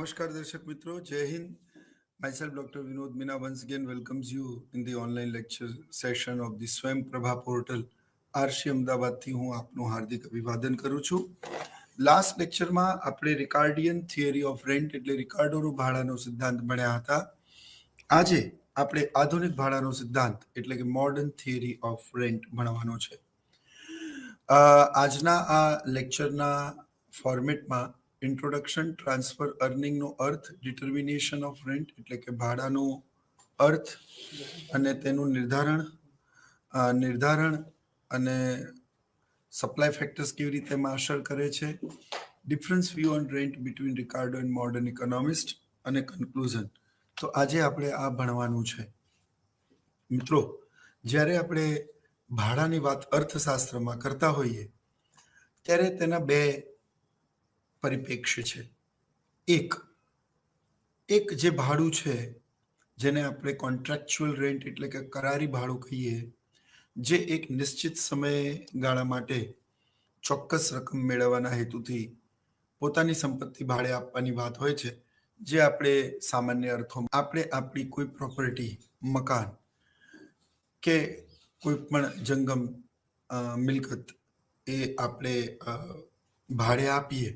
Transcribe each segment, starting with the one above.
Namaskar, Darshak Mitro. Jai Hind. Myself, Dr. Vinod Meena, once again welcomes you in the online lecture session of the Swayam Prabha portal. RC અમદાવાદથી હું આપનું હાર્દિક અભિવાદન કરું છું. Last લેક્ચરમાં આપણે રિકાર્ડિયન theory of rent એટલે રિકાર્ડોનો ભાડાનો સિદ્ધાંત ભણ્યા હતા. આજે આપણે આધુનિક ભાડાનો સિદ્ધાંત એટલે કે મોડર્ન થિયરી ઓફ રેન્ટ ભણવાનો છે. આજના આ લેક્ચરના ફોર્મેટમાં ઇન્ટ્રોડક્શન, ટ્રાન્સફર, અર્નિંગનો અર્થ, ડિટર્મિનેશન ઓફ રેન્ટ એટલે કે ભાડાનો અર્થ અને તેનું નિર્ધારણ અને સપ્લાય ફેક્ટર્સ કેવી રીતે એમાં અસર કરે છે, difference view on rent between Ricardo and modern economist અને કન્ક્લુઝન. તો આજે આપણે આ ભણવાનું છે. મિત્રો, જ્યારે આપણે ભાડાની વાત અર્થશાસ્ત્રમાં કરતા હોઈએ ત્યારે તેના બે પરિપ્રેક્ષ્ય છે. એક જે ભાડું છે જેને આપણે કોન્ટ્રાક્ચ્યુઅલ રેન્ટ એટલે કે કરારી ભાડું કહીએ, જે એક નિશ્ચિત સમયગાળા માટે ચોક્કસ રકમ મેળવવાના હેતુથી પોતાની સંપત્તિ ભાડે આપવાની વાત હોય છે. જે આપણે સામાન્ય અર્થોમાં આપણે આપણી કોઈ પ્રોપર્ટી, મકાન કે કોઈ પણ જંગમ મિલકત એ આપણે ભાડે આપીએ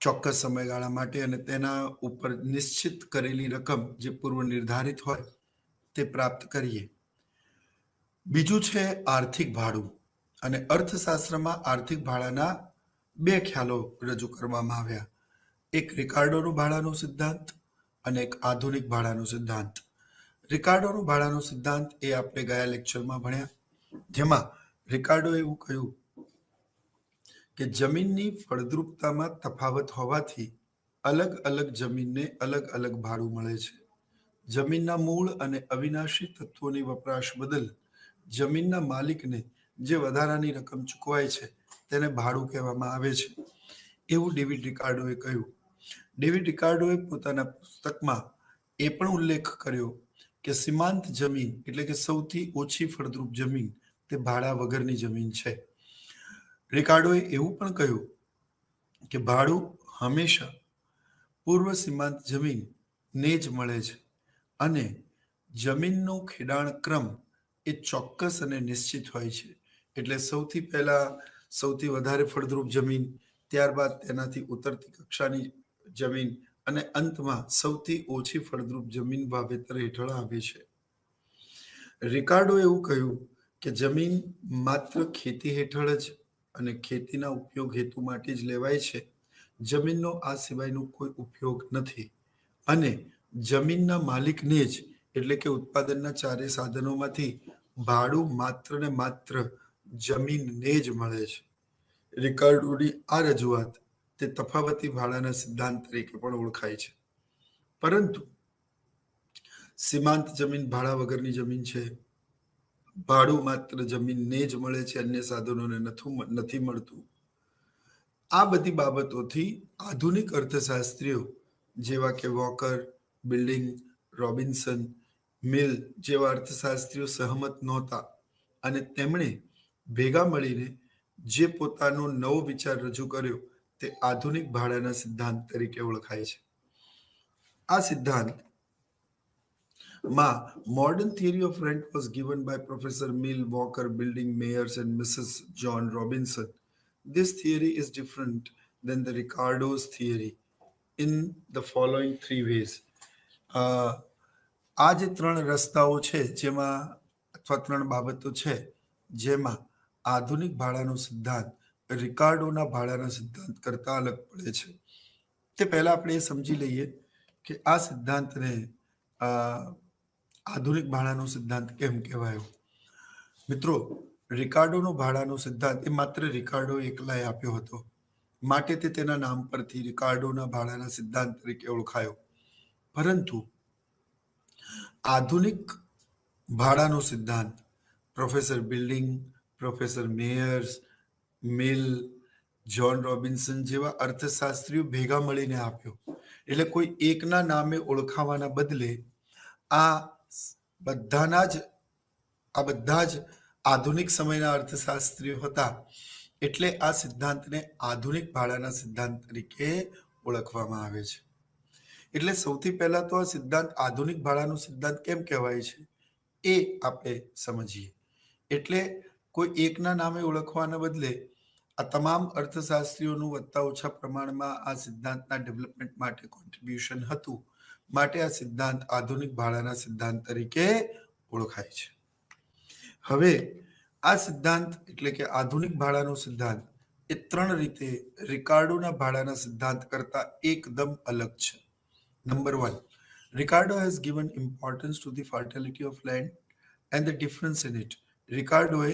ચોક્કસ સમયગાળા માટે અને તેના ઉપર નિશ્ચિત કરેલી રકમ જે પૂર્વ નિર્ધારિત હોય તે પ્રાપ્ત કરીએ. બીજું છે આર્થિક ભાડું. અને અર્થશાસ્ત્રમાં આર્થિક ભાડાના બે ખ્યાલો રજૂ કરવામાં આવ્યા. એક રિકાર્ડોનો ભાડાનો સિદ્ધાંત અને એક આધુનિક ભાડાનો સિદ્ધાંત. રિકાર્ડોનો ભાડાનો સિદ્ધાંત એ આપણે ગયા લેક્ચરમાં ભણ્યા, જેમાં રિકાર્ડો એવું કહ્યું કે જમીનની ફળદ્રુપતામાં તફાવત હોવાથી અલગ અલગ જમીનને અલગ અલગ ભાડું મળે છે. જમીનના મૂળ અને અવિનાશી તત્વોની વપરાશ બદલ જમીનના માલિકને જે વધારાની રકમ ચૂકવાય છે તેને ભાડું કહેવામાં આવે છે, એવું ડેવિડ રિકાર્ડોએ કહ્યું. ડેવિડ રિકાર્ડોએ પોતાના પુસ્તકમાં એ પણ ઉલ્લેખ કર્યો કે સીમાંત જમીન એટલે કે સૌથી ઓછી ફળદ્રુપ જમીન તે ભાડા વગરની જમીન છે. રિકાર્ડોએ એવું પણ કહ્યું કે ભાડું હંમેશા પૂર્વ સીમાંત જમીનને જ મળે છે અને જમીનનો ખેડાણ ક્રમ એ ચોક્કસ અને નિશ્ચિત હોય છે. એટલે સૌથી પહેલા સૌથી વધારે ફળદ્રુપ જમીન, ત્યારબાદ તેનાથી ઉતરતી કક્ષાની જમીન અને અંતમાં સૌથી ઓછી ફળદ્રુપ જમીન વાવેતર હેઠળ આવે છે. રિકાર્ડોએ એવું કહ્યું કે જમીન માત્ર ખેતી હેઠળ જ અને ખેતીના ઉપયોગ હેતુ માટે જ લેવાય છે. જમીનનો આ સિવાયનો કોઈ ઉપયોગ નથી અને જમીનના માલિકને જ એટલે કે ઉત્પાદનના ચારે સાધનોમાંથી ભાડું માત્ર ને માત્ર જમીનને જ મળે છે. રિકાર્ડોની આ રજૂઆત તે તફાવતી ભાડાના સિદ્ધાંત તરીકે પણ ઓળખાય છે. પરંતુ સીમાંત જમીન ભાડા વગરની જમીન છે, ભાડું માત્ર જમીનને જ મળે છે, અન્ય સાધનોને નથી મળતું. આ બધી બાબતોથી આધુનિક અર્થશાસ્ત્રીઓ જેવા કે વોકર, બિલ્ડિંગ, રોબિન્સન, મિલ જેવા અર્થશાસ્ત્રીઓ સહમત નહોતા અને તેમણે ભેગા મળીને જે પોતાનો નવો વિચાર રજૂ કર્યો તે આધુનિક ભાડાના સિદ્ધાંત તરીકે ઓળખાય છે. આ સિદ્ધાંત modern theory of rent was given by Professor Mill, Walker, Building, Mayers and Mrs. John Robinson. This theory is different than the Ricardo's theory in the following three ways. આ જે ત્રણ રસ્તાઓ છે જેમાં અથવા ત્રણ બાબતો છે જેમાં આધુનિક ભાડાનો સિદ્ધાંત રિકાર્ડોના ભાડાના સિદ્ધાંત કરતા અલગ પડે છે. તે પહેલા આપણે એ સમજી લઈએ કે આ સિદ્ધાંતને આધુનિક ભાડાનો સિદ્ધાંત કેમ કહેવાયો. મિત્રો, રિકાર્ડોનો ભાડાનો સિદ્ધાંત એ માત્ર રિકાર્ડો એકલાએ આપ્યો હતો, માટે તે તેના નામ પરથી રિકાર્ડોના ભાડાના સિદ્ધાંત તરીકે ઓળખાયો. પરંતુ આધુનિક ભાડાનો સિદ્ધાંત પ્રોફેસર બિલ્ડિંગ, પ્રોફેસર મેયર્સ, મિલ, જ્હોન રોબિન્સન જેવા અર્થશાસ્ત્રીઓ ભેગા મળીને આપ્યો. એટલે કોઈ એકના નામે ઓળખાવાના બદલે આ બધા જ આધુનિક સમયના અર્થશાસ્ત્રીઓ હતા. એટલે આ સિદ્ધાંતને આધુનિક ભાડાના સિદ્ધાંત તરીકે ઓળખવામાં આવે છે. એટલે સૌથી પહેલા તો આ સિદ્ધાંત આધુનિક ભાડાનો સિદ્ધાંત કેમ કહેવાય છે એ આપણે સમજીએ. એટલે કોઈ એકના નામે ઓળખવાના બદલે આ તમામ અર્થશાસ્ત્રીઓનું વત્તા ઓછા પ્રમાણમાં આ સિદ્ધાંતના ડેવલપમેન્ટ માટે કોન્ટ્રીબ્યુશન હતું. માટે આ સિદ્ધાંત આધુનિક ભાડાના સિદ્ધાંત તરીકે ઓળખાય છે. હવે આ સિદ્ધાંત એટલે કે આધુનિક ભાડાનો સિદ્ધાંત એ 3 રીતે રિકાર્ડોના ભાડાના સિદ્ધાંત કરતા એકદમ અલગ છે. Number 1, Ricardo has given importance to the fertility of land and the difference in it. રિકાર્ડોએ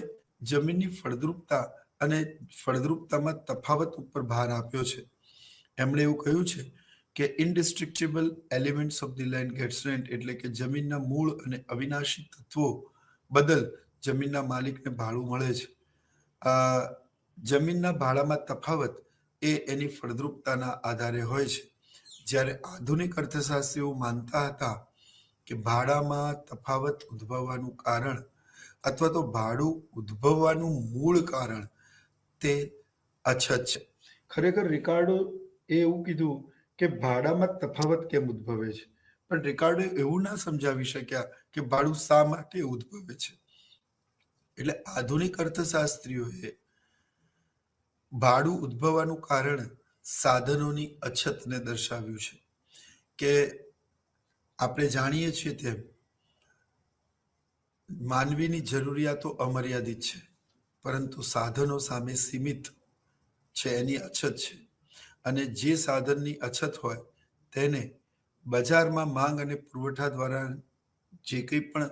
જમીનની ફળદ્રુપતા અને ફળદ્રુપતામાં તફાવત ઉપર ભાર આપ્યો છે. એમણે એવું કહ્યું છે કે indestructible elements of the land gets rent, એટલે કે જમીનના મૂળ અને અવિનાશી તત્વો બદલ જમીનના માલિકને ભાડું મળે છે. જમીનના ભાડામાં તફાવત એ એની ફળદ્રુપતાના આધારે હોય છે. જ્યારે આધુનિક અર્થશાસ્ત્રીઓ માનતા હતા કે ભાડામાં તફાવત ઉદ્ભવવાનું કારણ અથવા તો ભાડું ઉદ્ભવવાનું મૂળ કારણ તે અછત છે. ખરેખર રિકાર્ડો એ એવું કીધું કે ભાડામાં તફાવત કેમ ઉદ્ભવે છે, પણ રિકાર્ડો એવું ના સમજાવી શક્યા કે ભાડું શા માટે ઉદ્ભવે છે. એટલે આધુનિક અર્થશાસ્ત્રીઓએ ભાડું ઉદ્ભવવાનું કારણ સાધનોની અછતને દર્શાવ્યું છે. કે આપણે જાણીએ છીએ તેમ માનવીની જરૂરિયાતો અમર્યાદિત છે, પરંતુ સાધનો સામે સીમિત છે, એની અછત છે. અને જે સાધનની અછત હોય તેને બજારમાં માંગ અને પુરવઠા દ્વારા જે કંઈ પણ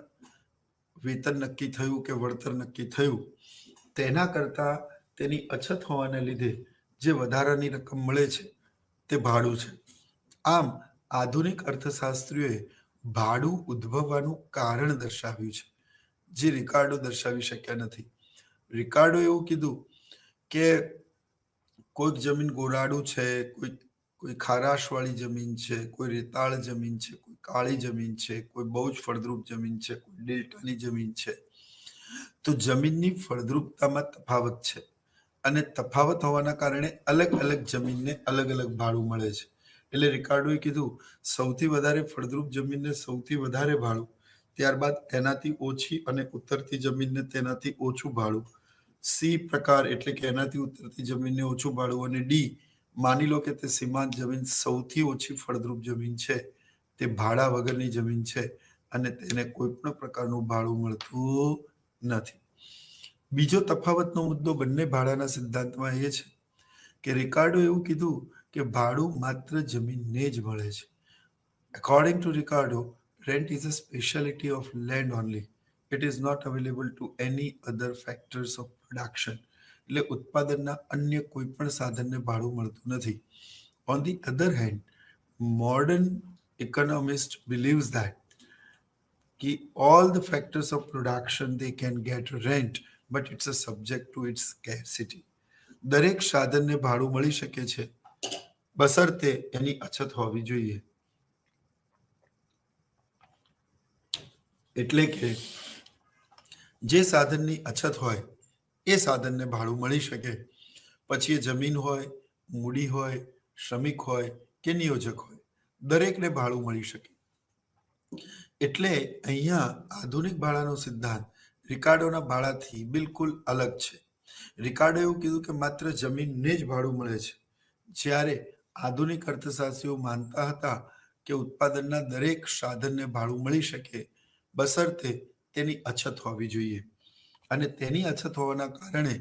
વેતન નક્કી થયું કે વળતર નક્કી થયું તેના કરતાં તેની અછત હોવાને લીધે જે વધારાની રકમ મળે છે તે ભાડું છે. આમ આધુનિક અર્થશાસ્ત્રીઓએ ભાડું ઉદ્ભવવાનું કારણ દર્શાવ્યું છે, જે રિકાર્ડો દર્શાવી શક્યા નથી. રિકાર્ડો એવું કીધું કે કોઈક જમીન ગોરાડું છે, કોઈ ખારાશવાળી જમીન છે, કોઈ રેતાળ જમીન છે, કોઈ કાળી જમીન છે, કોઈ બહુ જ ફળદ્રુપ જમીન છે, કોઈ ડેલ્ટાની જમીન છે. તો જમીનની ફળદ્રુપતામાં તફાવત છે અને તફાવત હોવાના કારણે અલગ અલગ જમીનને અલગ અલગ ભાડું મળે છે. એટલે રિકાર્ડોએ કીધું સૌથી વધારે ફળદ્રુપ જમીનને સૌથી વધારે ભાડું, ત્યારબાદ એનાથી ઓછી અને ઉતરતી જમીનને તેનાથી ઓછું ભાડું, સી પ્રકાર એટલે કે એનાથી ઉતરતી જમીનને ઓછું ભાડું, અને ડી માની લો કે તે સીમાંત જમીન સૌથી ઓછી ફળદ્રુપ જમીન છે, તે ભાડા વગરની જમીન છે અને તેને કોઈ પણ પ્રકારનું ભાડું મળતું નથી. બીજો તફાવતનો મુદ્દો બંને ભાડાના સિદ્ધાંતમાં એ છે કે રિકાર્ડો એવું કીધું કે ભાડું માત્ર જમીનને જ મળે છે. According to Ricardo, rent is a specialty of land only. It is not available to any other factors of production. એટલે ઉત્પાદનના અન્ય કોઈ પણ સાધનને ભાડું મળતું નથી. On the other hand, modern economist believes that all the factors of production they can get rent, but it's a subject to its scarcity. દરેક સાધનને ભાડું મળી શકે છે, બશર્તે એની અછત હોવી જોઈએ. એટલે કે જે સાધનની અછત હોય એ સાધનને ભાડું મળી શકે, પછી એ જમીન હોય, મૂડી હોય, શ્રમિક હોય કે નિયોજક હોય, દરેકને ભાડું મળી શકે. એટલે અહીંયા આધુનિક ભાડાનો સિદ્ધાંત રિકાર્ડોના ભાડાથી બિલકુલ અલગ છે. રિકાર્ડો એવું કીધું કે માત્ર જમીનને જ ભાડું મળે છે, જ્યારે આધુનિક અર્થશાસ્ત્રીઓ માનતા હતા કે ઉત્પાદનના દરેક સાધનને ભાડું મળી શકે, બશર્તે તેની અછત હોવી જોઈએ. અને તેની અછત હોવાના કારણે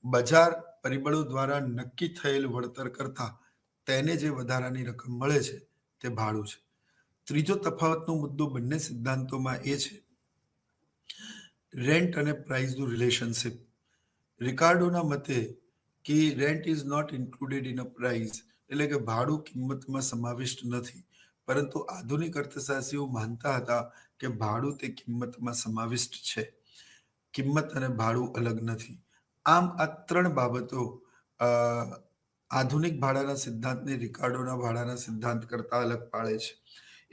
બજાર પરિબળો દ્વારા નક્કી થયેલ વળતર કરતાં તેને જે વધારાની રકમ મળે છે તે ભાડું છે. ત્રીજો તફાવતનો મુદ્દો બંને સિદ્ધાંતોમાં એ છે રેન્ટ અને પ્રાઇસનું રિલેશનશિપ. રિકાર્ડોના મતે કે rent is not included in a price, એટલે કે ભાડું કિંમતમાં સમાવિષ્ટ નથી, પરંતુ આધુનિક અર્થશાસ્ત્રીઓ માનતા હતા કે ભાડું તે કિંમતમાં સમાવિષ્ટ છે. કિંમત અને ભાડું અલગ નથી. આમ આ 3 બાબતો આધુનિક ભાડાના સિદ્ધાંતને રિકાર્ડોના ભાડાના સિદ્ધાંત કરતા અલગ પાડે છે.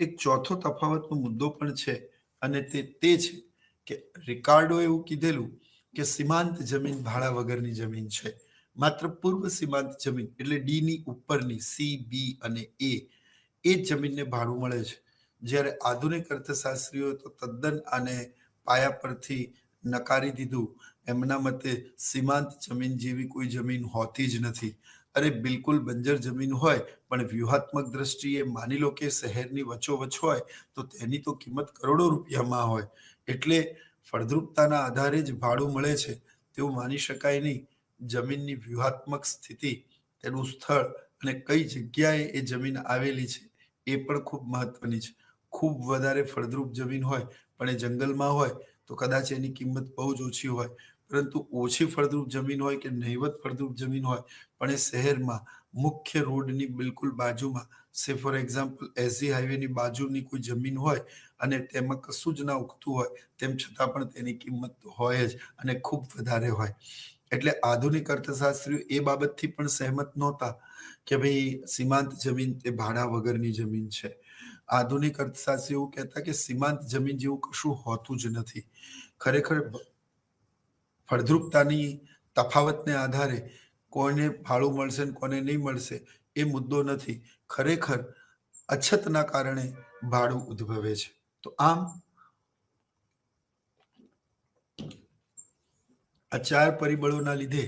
એક ચોથો તફાવતનો મુદ્દો પણ છે અને તે છે કે રિકાર્ડો એવું કીધેલું કે સીમાંત જમીન ભાડા વગરની જમીન છે, માત્ર પૂર્વ સીમાંત જમીન એટલે ડીની ઉપરની સી, બી અને એ જ જમીનને ભાડું મળે છે. જ્યારે આધુનિક અર્થશાસ્ત્રીઓ તો તદ્દન આને પાયા પરથી નકારી દીધું. એમના મતે સીમાંત જમીન જેવી કોઈ જમીન હોતી જ નથી. અરે બિલકુલ બંજર જમીન હોય પણ વ્યૂહાત્મક દ્રષ્ટિએ માની લો કે શહેરની વચ્ચોવચ્ચ હોય તો તેની તો કિંમત કરોડો રૂપિયામાં હોય. એટલે ફળદ્રુપતાના આધારે જ ભાડું મળે છે તેવું માની શકાય નહીં. જમીનની વ્યૂહાત્મક સ્થિતિ, તેનું સ્થળ અને કઈ જગ્યાએ એ જમીન આવેલી છે એ પણ ખૂબ મહત્વની છે. ખૂબ વધારે ફળદ્રુપ જમીન હોય પણ એ જંગલમાં હોય તો કદાચ એની કિંમત બહુ જ ઓછી હોય. પરંતુ ઓછી ફળદ્રુપ જમીન હોય કે નહિવત ફળદ્રુપ જમીન હોય પણ એ શહેરમાં મુખ્ય રોડની બિલકુલ બાજુમાં, સે ફોર એક્ઝામ્પલ એસજી હાઈવેની બાજુની કોઈ જમીન હોય અને તેમાં કશું જ ના ઉગતું હોય તેમ છતાં પણ તેની કિંમત તો હોય જ અને ખૂબ વધારે હોય. એટલે આધુનિક અર્થશાસ્ત્રીઓ એ બાબતથી પણ સહેમત નહોતા કે ભાઈ સીમાંત જમીન તે ભાડા વગરની જમીન છે. આધુનિક અર્થશાસ્ત્રીઓ એવું કહેતા કે સીમાંત જમીન જેવું કશું હોતું જ નથી. ખરેખર ફળદ્રુપતાની તફાવતને આધારે કોને ભાડું મળશે ને કોને નહીં મળશે એ મુદ્દો નથી. ખરેખર અછતના કારણે ભાડું ઉદ્ભવે છે. તો આમ આ 4 પરિબળોના લીધે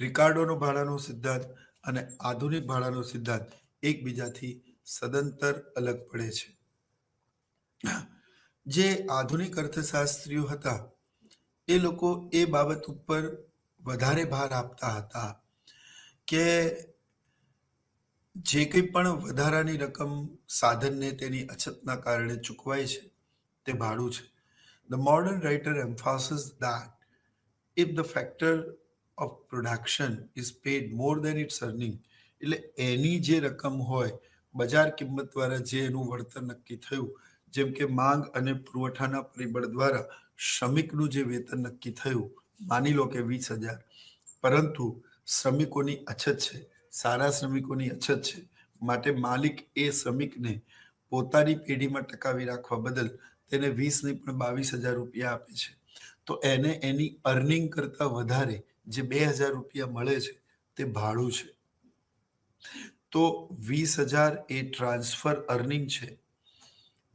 રિકાર્ડોનો ભાડાનો સિદ્ધાંત અને આધુનિક ભાડાનો સિદ્ધાંત એકબીજાથી સદંતર અલગ પડે છે. જે આધુનિક અર્થશાસ્ત્રીઓ હતા એ લોકો એ બાબત ઉપર વધારે ભાર આપતા હતા કે જે કંઈ પણ વધારાની રકમ સાધનને તેની અછતના કારણે ચૂકવાય છે તે ભાડું છે. The modern writer emphasizes that if the factor of production is paid more than its earning, એટલે એની જે રકમ હોય બજાર કિંમત દ્વારા જે એનું વળતર નક્કી થયું, જેમ કે માંગ અને પુરવઠાના પરિબળ દ્વારા શ્રમિકનું જે વેતન નક્કી થયું, માની લો કે 20,000, પરંતુ શ્રમિકોની અછત છે, સારા શ્રમિકોની અછત છે, માટે માલિક એ શ્રમિકને પોતાની પેઢીમાં ટકાવી રાખવા બદલ તેને 20 નહીં પણ 22,000 રૂપિયા આપે છે. તો એને એની અર્નિંગ કરતા વધારે જે 2,000 રૂપિયા મળે છે તે ભાડું છે. તો 20,000 એ ટ્રાન્સફર અર્નિંગ છે.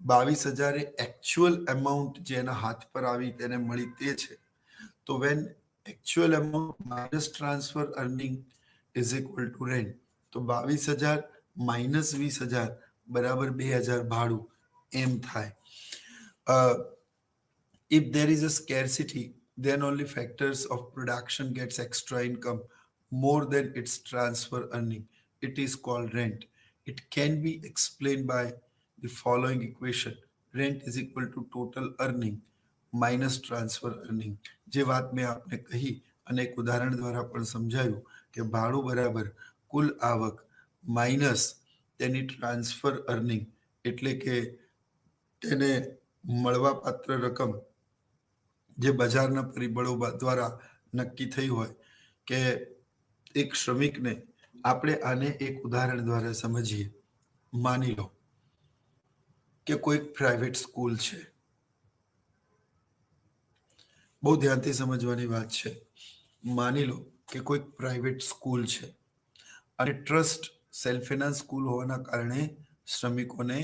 22,000 એ એકચ્યુઅલ એમાઉન્ટ જે એના હાથ પર આવી તેને મળી તે છે. તો when actual amount minus transfer earning is equal to rent. તો 22,000 માઇનસ 20,000 બરાબર 2,000 ભાડું એમ થાય. If there is a scarcity, then only factors of production gets extra income more than its transfer earning. It is called rent. It can be explained by the following equation. Rent is equal to total earning minus transfer earning. જે વાત મેં આપને કહી અને એક ઉદાહરણ દ્વારા પણ સમજાયું કે ભાડું બરાબર કુલ આવક માઇનસ તેની ટ્રાન્સફર અર્નિંગ એટલે કે તેને મળવાપાત્ર રકમ જે બજારના પરિબળો દ્વારા નક્કી થઈ હોય. કે એક શ્રમિકને આપણે આને એક ઉદાહરણ દ્વારા સમજીએ. માની લો કે કોઈક પ્રાઇવેટ સ્કૂલ છે. બહુ ધ્યાનથી સમજવાની વાત છે. માની લો કે કોઈક પ્રાઇવેટ સ્કૂલ છે અને ટ્રસ્ટ સેલ્ફ ફાઇનાન્સ સ્કૂલ હોવાના કારણે શ્રમિકોને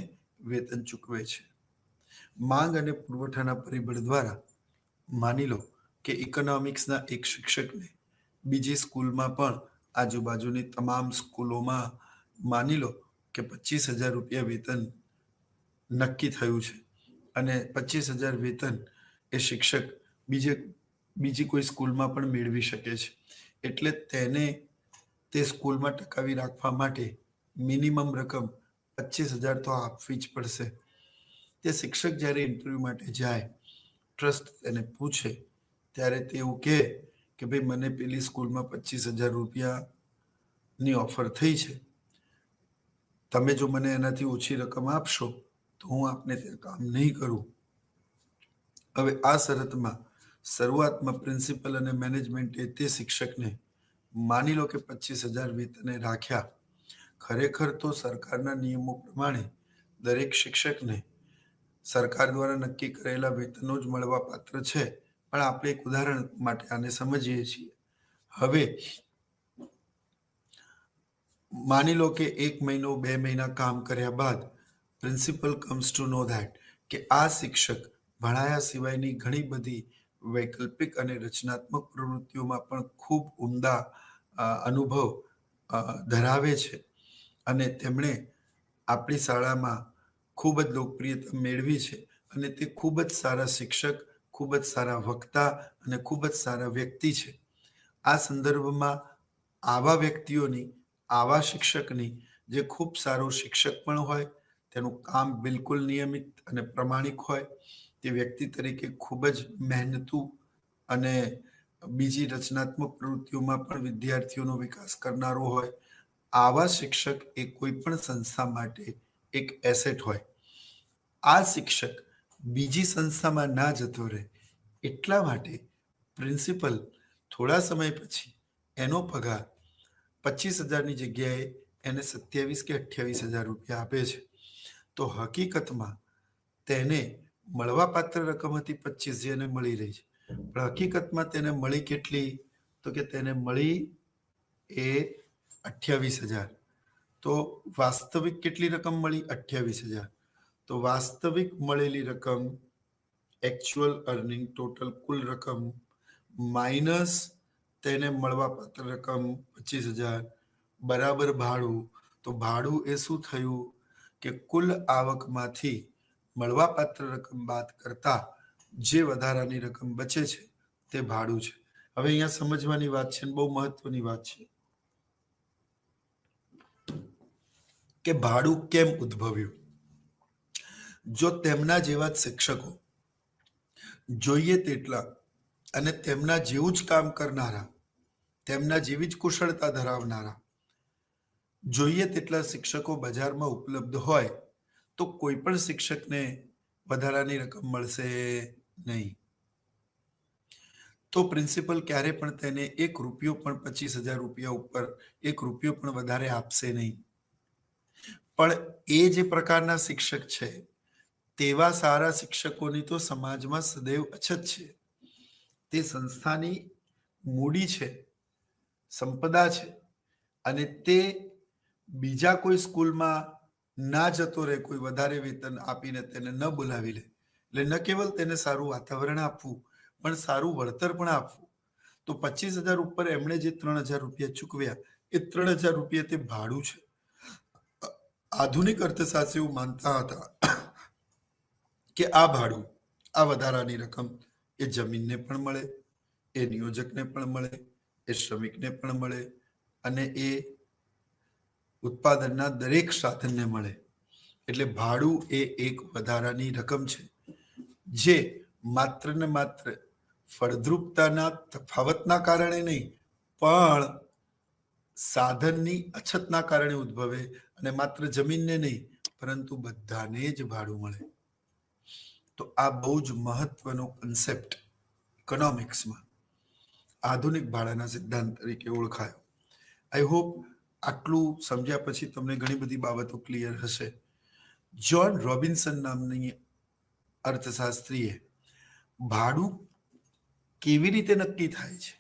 વેતન ચૂકવે છે. માંગ અને પુરવઠાના પરિબળ દ્વારા માની લો કે ઇકોનોમિક્સના એક શિક્ષકને બીજી સ્કૂલમાં પણ આજુબાજુની તમામ સ્કૂલોમાં માની લો કે 25,000 રૂપિયા વેતન નક્કી થયું છે અને 25,000 વેતન એ શિક્ષક બીજી કોઈ સ્કૂલમાં પણ મેળવી શકે છે. એટલે તેને તે સ્કૂલમાં ટકાવી રાખવા માટે મિનિમમ રકમ 25,000 તો આપવી જ પડશે. તે શિક્ષક જ્યારે ઇન્ટરવ્યૂ માટે જાય, ટ્રસ્ટ તેને પૂછે ત્યારે તે એવું કહે કે ભાઈ મને પેલી સ્કૂલમાં 25,000 રૂપિયાની ઓફર થઈ છે. તમે જો મને એનાથી ઓછી રકમ આપશો તો હું આપને ત્યાં કામ નહીં કરું. હવે આ શરતમાં શરૂઆતમાં પ્રિન્સિપલ અને મેનેજમેન્ટે તે શિક્ષકને માની લો કે 25,000 વેતને રાખ્યા. ખરેખર તો સરકારના નિયમો પ્રમાણે દરેક શિક્ષકને સરકાર દ્વારા નક્કી કરેલા વેતનો જ મળવા પાત્ર છે. પણ આપણે એક ઉદાહરણ માટે આને સમજીએ છીએ. હવે માની લો કે 1 મહિનો 2 મહિના કામ કર્યા બાદ principal comes to know that કે આ શિક્ષક ભણાયા સિવાયની ઘણી બધી વૈકલ્પિક અને રચનાત્મક પ્રવૃત્તિઓમાં પણ ખૂબ ઉમદા અનુભવ ધરાવે છે અને તેમણે આપણી શાળામાં ખૂબ જ લોકપ્રિયતા મેળવી છે અને તે ખૂબ જ સારા શિક્ષક, ખૂબ જ સારા વક્તા અને ખૂબ જ સારા વ્યક્તિ છે. આ સંદર્ભમાં આવા વ્યક્તિઓની, આવા શિક્ષકની જે ખૂબ સારો શિક્ષક પણ હોય, તેનું કામ બિલકુલ નિયમિત અને પ્રમાણિક હોય, તે વ્યક્તિ તરીકે ખૂબ જ મહેનતુ અને બીજી રચનાત્મક પ્રવૃત્તિઓમાં પણ વિદ્યાર્થીઓનો વિકાસ કરનારો હોય, આવા શિક્ષક એ કોઈ પણ સંસ્થા માટે એક એસેટ હોય. આ શિક્ષક બીજી સંસ્થામાં ના જતો રહે એટલા માટે પ્રિન્સિપલ થોડા સમય પછી એનો પગાર 25,000ની જગ્યાએ એને 27 કે 28,000 રૂપિયા આપે છે. તો હકીકતમાં તેને મળવાપાત્ર રકમ હતી 25 જેને મળી રહી છે, પણ હકીકતમાં તેને મળી કેટલી? તો કે તેને મળી એ 28,000. તો વાસ્તવિક કેટલી રકમ મળી? 28,000. તો વાસ્તવિક મળેલી રકમ, એકચ્યુઅલ અર્નિંગ, ટોટલ કુલ રકમ માઇનસ તેને મળવાપાત્ર રકમ 25,000 બરાબર ભાડું. તો ભાડું એ શું થયું કે કુલ આવકમાંથી મળવાપાત્ર રકમ બાદ કરતા જે વધારાની રકમ બચે છે તે ભાડું છે. હવે અહીંયા સમજવાની વાત છે, બહુ મહત્વની વાત છે કે ભાડું કેમ ઉદ્ભવ્યું. જો તેમના જેવા જ શિક્ષકો જોઈએ તેટલા અને તેમના જેવું જ કામ કરનારા, તેમના જેવી જ કુશળતા ધરાવનારા જોઈએ તેટલા શિક્ષકો બજારમાં ઉપલબ્ધ હોય તો કોઈ પણ શિક્ષકને વધારાની રકમ મળશે નહીં. તો પ્રિન્સિપલ ક્યારે પણ તેને 1 રૂપિયો પણ 25,000 રૂપિયા ઉપર 1 રૂપિયો પણ વધારે આપશે નહીં. પણ એ જે પ્રકારના શિક્ષક છે તેવા સારા શિક્ષકોની તો સમાજમાં સદૈવ અછત છે. તે સંસ્થાની મૂડી છે, સંપદા છે અને તે બીજા કોઈ સ્કૂલમાં ના જતો રહે, કોઈ વધારે વેતન આપીને તેને ન બોલાવી લે. એટલે ન કેવલ તેને સારું વાતાવરણ આપવું પણ સારું વળતર પણ આપવું. તો 25,000 ઉપર એમણે જે 3,000 રૂપિયા ચૂકવ્યા એ 3,000 રૂપિયા તે ભાડું છે. આધુનિક અર્થશાસ્ત્રી એવું માનતા હતા કે આ ભાડું, આ વધારાની રકમ એ જમીનને પણ મળે, એ નિયોજકને પણ મળે, એ શ્રમિકને પણ મળે અને એ ઉત્પાદનના દરેક સાધનને મળે. એટલે ભાડું એ એક વધારાની રકમ છે જે માત્ર ને માત્ર ફળદ્રુપતાના તફાવતના કારણે નહીં પણ સાધનની અછતના કારણે ઉદ્ભવે અને માત્ર જમીનને નહીં પરંતુ બધાને જ ભાડું મળે. તો આ બહુ જ મહત્વનો કન્સેપ્ટ ઇકોનોમિક્સમાં આધુનિક ભાડાના સિદ્ધાંત તરીકે ઓળખાયો. આઈ હોપ આટલું સમજ્યા પછી તમને ઘણી બધી બાબતો ક્લિયર હશે. જ્હોન રોબિન્સન નામની અર્થશાસ્ત્રીએ ભાડું કેવી રીતે નક્કી થાય છે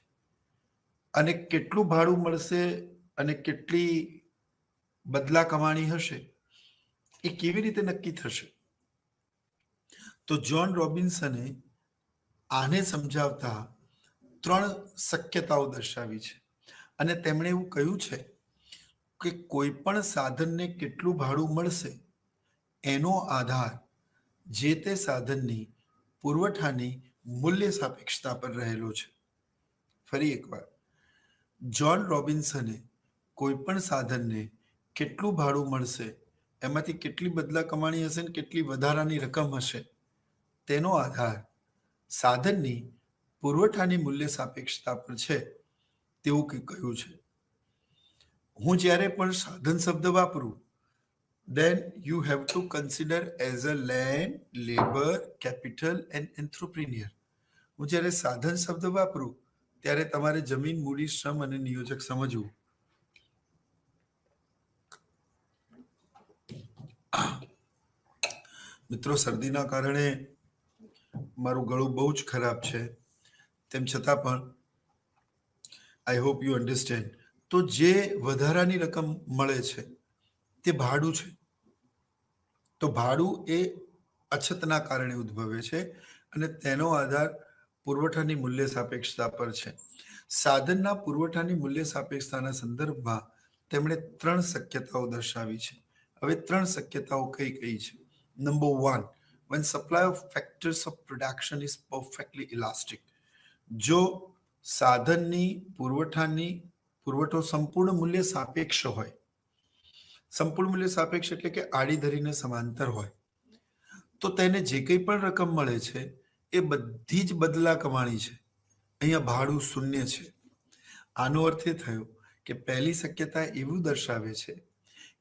અને કેટલું ભાડું મળશે અને કેટલી બદલા કમાણી હશે એ કેવી રીતે નક્કી થશે. તો જ્હોન રોબિન્સને આને સમજાવતા 3 શક્યતાઓ દર્શાવી છે અને તેમણે એવું કહ્યું છે કે કોઈ પણ સાધનને કેટલું ભાડું મળશે એનો આધાર જે તે સાધનની પુરવઠાની મૂલ્ય સાપેક્ષતા પર રહેલો છે. ફરી એકવાર, જ્હોન રોબિન્સને કોઈ પણ સાધનને કેટલું ભાડું મળશે, એમાંથી કેટલી બદલા કમાણી હશે ને કેટલી વધારાની રકમ હશે તેનો આધાર સાધનની પુરવઠાની મૂલ્ય સાપેક્ષતા પર છે તેવું કહ્યું છે. હું જ્યારે પણ સાધન શબ્દ વાપરું then you have to consider as a land, labor, capital and entrepreneur. હું જ્યારે સાધન શબ્દ વાપરું ત્યારે તમારે જમીન, મૂડી, શ્રમ અને નિયોજક સમજવું. મિત્રો, શરદીના કારણે મારું ગળું બહુ જ ખરાબ છે, તેમ છતાં પણ આઈ હોપ યુ અન્ડરસ્ટેન્ડ. તો જે વધારાની રકમ મળે છે તે ભાડું છે. તો ભાડું એ અછતના કારણે ઉદ્ભવે છે અને તેનો આધાર પુરવઠાની મૂલ્ય સાપેક્ષતા પર છે. સાધનના પુરવઠાની મૂલ્ય સાપેક્ષતાના સંદર્ભમાં તેમણે 3 શક્યતાઓ દર્શાવી છે. હવે 3 શક્યતાઓ કઈ કઈ છે? Number 1, when supply of factors of production is perfectly elastic. જો સાધનની પુરવઠો સંપૂર્ણ મૂલ્ય સાપેક્ષ હોય, સંપૂર્ણ મૂલ્ય સાપેક્ષ એટલે કે આડી ધરીને સમાંતર હોય, તો તેને જે કંઈ પણ રકમ મળે છે એ બધી જ બદલા કમાણી છે. અહીંયા ભાડું શૂન્ય છે. આનો અર્થ એ થયો કે પહેલી શક્યતા એવું દર્શાવે છે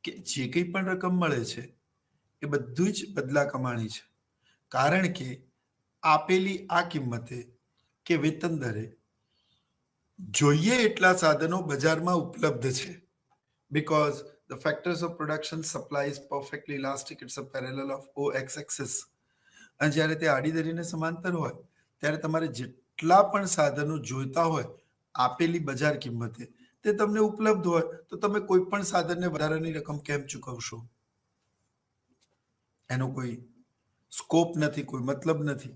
કે જે કંઈ પણ રકમ મળે છે એ બધું જ બદલા કમાણી છે, કારણ કે આપેલી આ કિંમતે કે વેતન દરે જોઈએ એટલા સાધનો બજારમાં ઉપલબ્ધ છે. Because the factors of production supply is perfectly elastic, it's a parallel of OX axis. અને જ્યારે તે આડી ધરીને સમાંતર હોય ત્યારે તમારે જેટલા પણ સાધનો જોઈતા હોય આપેલી બજાર કિંમતે તે તમને ઉપલબ્ધ હોય તો તમે કોઈ પણ સાધનને વધારાની રકમ કેમ ચૂકવશો? એનો કોઈ સ્કોપ નથી, કોઈ મતલબ નથી.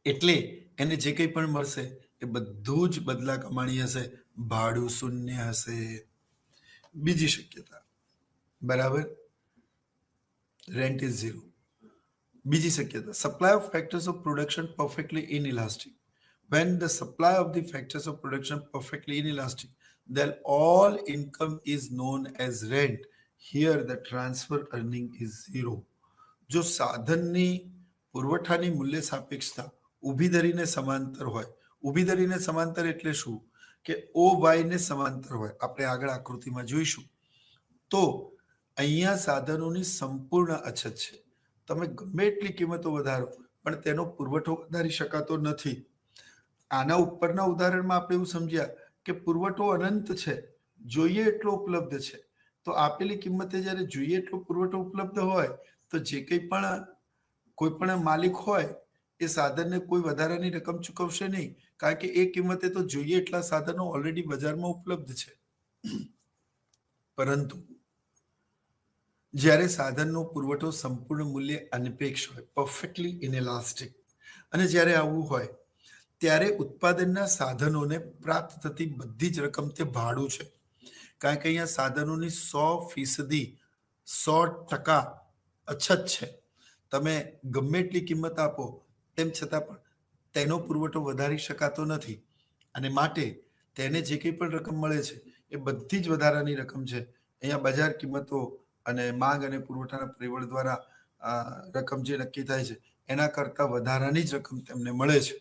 એટલે એને જે કંઈ પણ મળશે એ બધું જ બદલા કમાણી હશે, ભાડું શૂન્ય હશે. બીજી શક્યતા, બરાબર, રેન્ટ ઇઝ 0. બીજી શક્યતા, supply of factors of production perfectly inelastic. When the supply of the factors of production perfectly inelastic, then all income is known as rent. Here the transfer earning is 0. જો સાધનની પુરવઠાની મૂલ્ય સાપેક્ષતા ઊભી ધરીને સમાંતર હોય, ઊભી ધરીને સમાંતર એટલે શું કે OY ને સમાંતર હોય, આપણે આગળ આકૃતિમાં જોઈશું, તો અહીંયા સાધનોની સંપૂર્ણ અછત છે. તમે ગમે એટલી કિંમતો વધારો પણ તેનો પુરવઠો વધારી શકાતો નથી. આના ઉપરના ઉદાહરણમાં આપણે એવું સમજ્યા કે પુરવઠો અનંત છે, જોઈએ એટલો ઉપલબ્ધ છે. તો આપેલી કિંમતે જ્યારે જોઈએ એટલો પુરવઠો ઉપલબ્ધ હોય તો જે કંઈ પણ કોઈ પણ માલિક હોય એ સાધનને કોઈ વધારાની રકમ ચૂકવશે નહીં, કારણ કે એ કિંમતે તો જોઈએ એટલા સાધનો ઓલરેડી બજારમાં ઉપલબ્ધ છે. પરંતુ જ્યારે સાધનનો પુરવઠો સંપૂર્ણ મૂલ્ય અનપેક્ષ હોય, પરફેક્ટલી ઇનએલાસ્ટિક, અને જ્યારે આવું હોય ત્યારે ઉત્પાદનના સાધનોને પ્રાપ્ત થતી બધી જ રકમ તે ભાડું છે, કારણ કે અહીંયા સાધનોની 100% 100% અછત છે. તમે ગમે એટલી કિંમત આપો તેમ છતાં પણ તેનો પુરવઠો વધારી શકાતો નથી, અને માટે તેને જે કંઈ પણ રકમ મળે છે એ બધી જ વધારાની રકમ છે. અહીંયા બજાર કિંમતો અને માંગ અને પુરવઠાના પરિબળ દ્વારા રકમ જે નક્કી થાય છે એના કરતાં વધારાની જ રકમ તેમને મળે છે.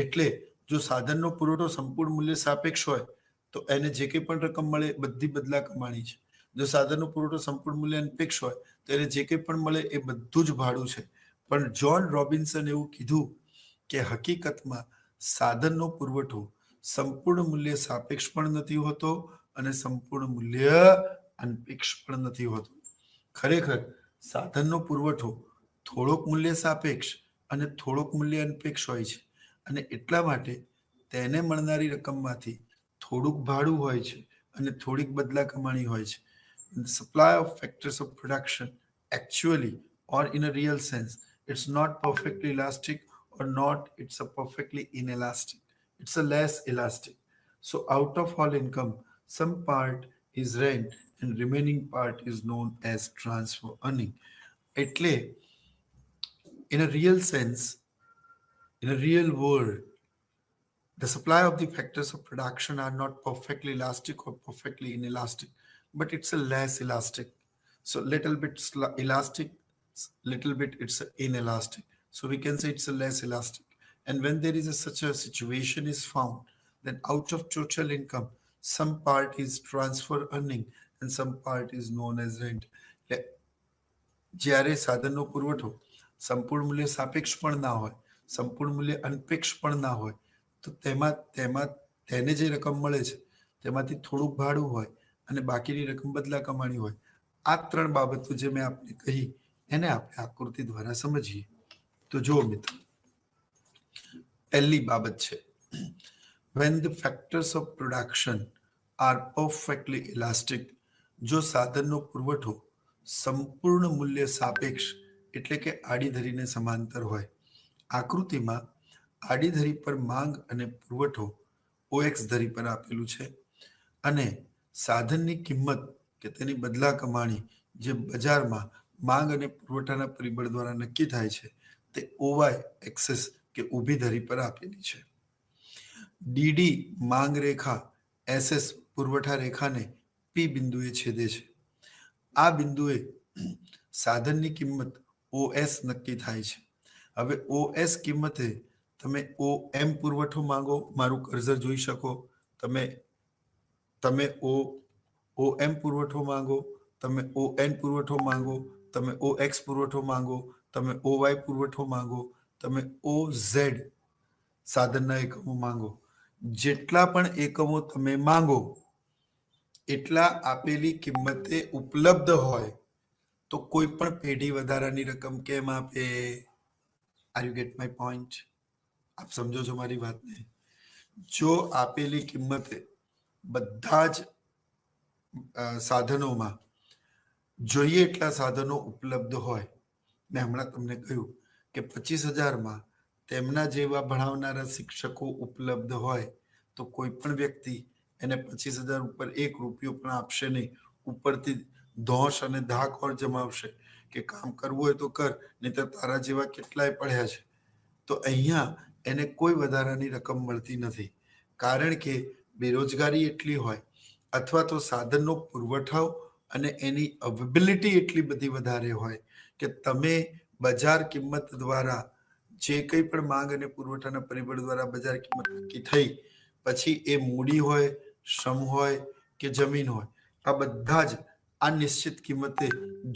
એટલે જો સાધનનો પુરવઠો સંપૂર્ણ મૂલ્ય સાપેક્ષ હોય તો એને જે કંઈ પણ રકમ મળે બધી બદલા કમાણી છે. જો સાધનનો પુરવઠો સંપૂર્ણ મૂલ્ય અનપેક્ષ હોય તો એને જે કંઈ પણ મળે એ બધું જ ભાડું છે. પણ જ્હોન રોબિન્સન એવું કીધું કે હકીકતમાં સાધનનો પુરવઠો સંપૂર્ણ મૂલ્ય સાપેક્ષ પણ નથી હોતો અને સંપૂર્ણ મૂલ્ય અનપેક્ષ પણ નથી હોતો. ખરેખર સાધનનો પુરવઠો થોડોક મૂલ્ય સાપેક્ષ અને થોડોક મૂલ્ય અનપેક્ષ હોય છે, અને એટલા માટે તેને મળનારી રકમમાંથી થોડુંક ભાડું હોય છે અને થોડીક બદલા કમાણી હોય છે. The supply of factors of production actually, or in a real sense, it's not perfectly elastic, or not it's a perfectly inelastic, it's a less elastic. So out of all income, some part is rent and remaining part is known as transfer earning. એટલે in a real sense, in a real world, the supply of the factors of production are not perfectly elastic or perfectly inelastic, but it's a less elastic. So little bit elastic, little bit it's inelastic. So we can say it's a less elastic. And when there is such a situation is found, then out of total income, some part is transfer earning and some part is known as rent. જ્યારે સાધનનો પુરવઠો સંપૂર્ણ મૂલ્ય સાપેક્ષ પણ ના હોય, સંપૂર્ણ મૂલ્ય અનપેક્ષ પણ ના હોય, તો તેને જે રકમ મળે છે તેમાંથી થોડુંક ભાડું હોય અને બાકીની રકમ બદલા કમાણી હોય. આ 3 બાબતો જે મેં આપને કહી એને આપણે આકૃતિ દ્વારા સમજીએ. તો જુઓ મિત્રો, પહેલી બાબત છે when the factors of production are perfectly elastic. જો સાધનનો પુરવઠો સંપૂર્ણ મૂલ્ય સાપેક્ષ એટલે કે આડી ધરીને સમાંતર હોય. આકૃતિમાં આડી ધરી પર માંગ અને પુરવઠો OX ધરી પર આપેલું છે અને સાધનની કિંમત કે તેની બદલા કમાણી જે બજારમાં માંગ અને પુરવઠાના પરિબળ દ્વારા નક્કી થાય છે તે OY એક્સિસ કે ઊભી ધરી પર આપેલી છે. DD માંગ રેખા SS પુરવઠા રેખાને P બિંદુએ છેદે છે. આ બિંદુએ સાધનની કિંમત OS નક્કી થાય છે. હવે OS કિંમતે તમે OM પુરવઠો માંગો, મારું કર્સર જોઈ શકો, તમે OM પુરવઠો માંગો, તમે ON પુરવઠો માંગો, તમે OX પુરવઠો માંગો, તમે OY પુરવઠો માંગો, તમે OZ સાધનના એકમો માંગો. જેટલા પણ એકમો તમે માંગો એટલા આપેલી કિંમતે ઉપલબ્ધ હોય તો કોઈ પણ પેઢી વધારાની રકમ કેમ આપે? Are you get my point? આપ સમજો છો મારી વાતને? જો આપેલી કિંમતે બધા જ સાધનોમાં જોઈએ એટલા સાધનો ઉપલબ્ધ હોય, મેં હમણાં તમને કહ્યું કે 25,000માં તેમના જેવા ભણાવનારા શિક્ષકો ઉપલબ્ધ હોય તો કોઈ પણ વ્યક્તિ એને 25,000 ઉપર 1 રૂપિયો પણ આપશે નહીં. ઉપરથી ધોશ અને ધાક ઓર જમાવશે કે કામ કરવું હોય તો કર, નહીં તો તારા જેવા કેટલાય પડ્યા છે. તો અહીંયા એને કોઈ વધારાની રકમ મળતી નથી, કારણ કે બેરોજગારી એટલી હોય અથવા તો સાધનનો પુરવઠો અને એની અવેબિલિટી એટલી બધી વધારે હોય કે તમે બજાર કિંમત દ્વારા જે કંઈ પણ માંગ અને પુરવઠાના પરિબળ દ્વારા બજાર કિંમત નક્કી થઈ પછી એ મૂડી હોય, શ્રમ હોય કે જમીન હોય, આ બધા જ આ નિશ્ચિત કિંમતે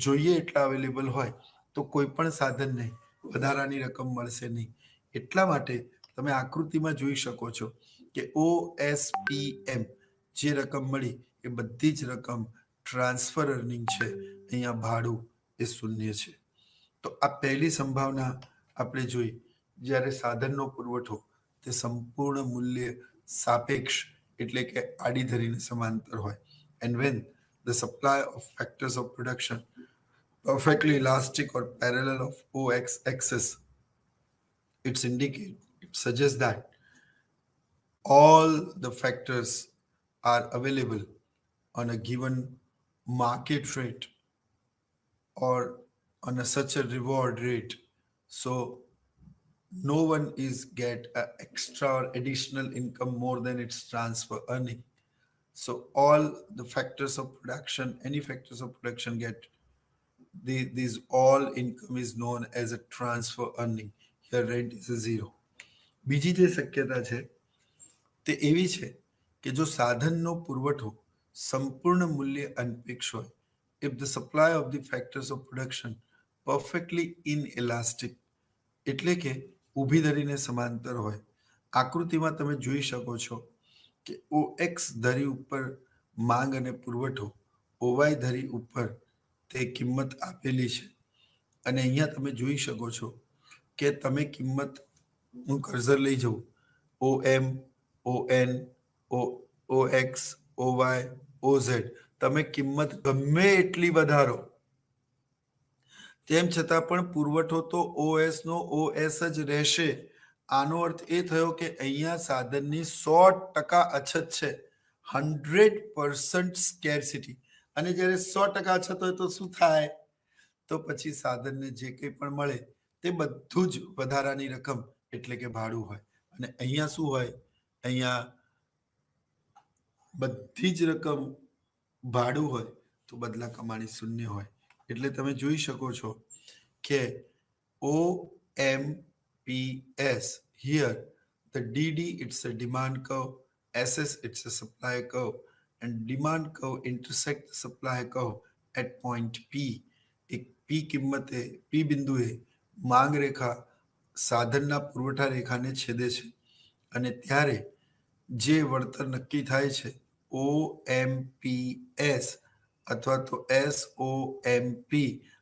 જોઈએ એટલા અવેલેબલ હોય તો કોઈ પણ સાધનને વધારાની રકમ મળશે નહીં. એટલા માટે તમે આકૃતિમાં જોઈ શકો છો કે OSPM જે રકમ મળી એ બધી જ રકમ ટ્રાન્સફર અર્નિંગ છે. અહીંયા ભાડું એ શૂન્ય છે. તો આ પહેલી સંભાવના આપણે જોઈ, જ્યારે સાધનનો પુરવઠો તે સંપૂર્ણ મૂલ્ય સાપેક્ષ એટલે કે આડી ધરીને સમાંતર હોય. And when the supply of factors of production perfectly elastic or parallel of OX axis, it suggests that all the factors are available on a given market rate or on such a reward rate, so no one is get a extra or additional income more than its transfer earning. So all the factors of production, any factors of production get these all income is known as a transfer earning. Here rent is a zero. બીજી જે શક્યતા છે તે એવી છે કે જો સાધનનો પુરવઠો સંપૂર્ણ મૂલ્ય અનપેક્ષ હોય, if the supply of the factors of production perfectly inelastic એટલે કે ઊભી ધરીને સમાંતર હોય. આકૃતિમાં તમે જોઈ શકો છો કે OX ધરી ઉપર માંગ અને પુરવઠો, OY ધરી ઉપર તે કિંમત આપેલી છે અને અહીંયા તમે જોઈ શકો છો કે તમે કિંમત, હું કર્સર લઈ જાઉં, OM, ON, OX, OY, OZ, તમે કિંમત ગમે એટલી વધારો તેમ છતાં પણ પુરવઠો તો OS નો OS જ રહેશે. આનો અર્થ એ થયો કે અહીંયા સાધનની 100% અછત છે, 100% સ્કેર્સિટી. અને જ્યારે 100% અછત હોય તો શું થાય? તો પછી સાધનને જે કંઈ પણ મળે તે બધું જ વધારાની રકમ એટલે કે ભાડું હોય. અને અહીંયા શું હોય? અહીંયા બધી જ રકમ ભાડું હોય તો બદલા કમાણી શૂન્ય હોય. એટલે તમે જોઈ શકો છો કે OMPS, here the DD it's a demand curve, SS it's a supply curve, and demand curve intersect the supply curve at point P. એક P કિંમતે, P બિંદુએ માંગ રેખા સાધનના પુરવઠા રેખાને છેદે છે અને ત્યારે જે વળતર નક્કી થાય છે OMPS અથવા તો SOMP,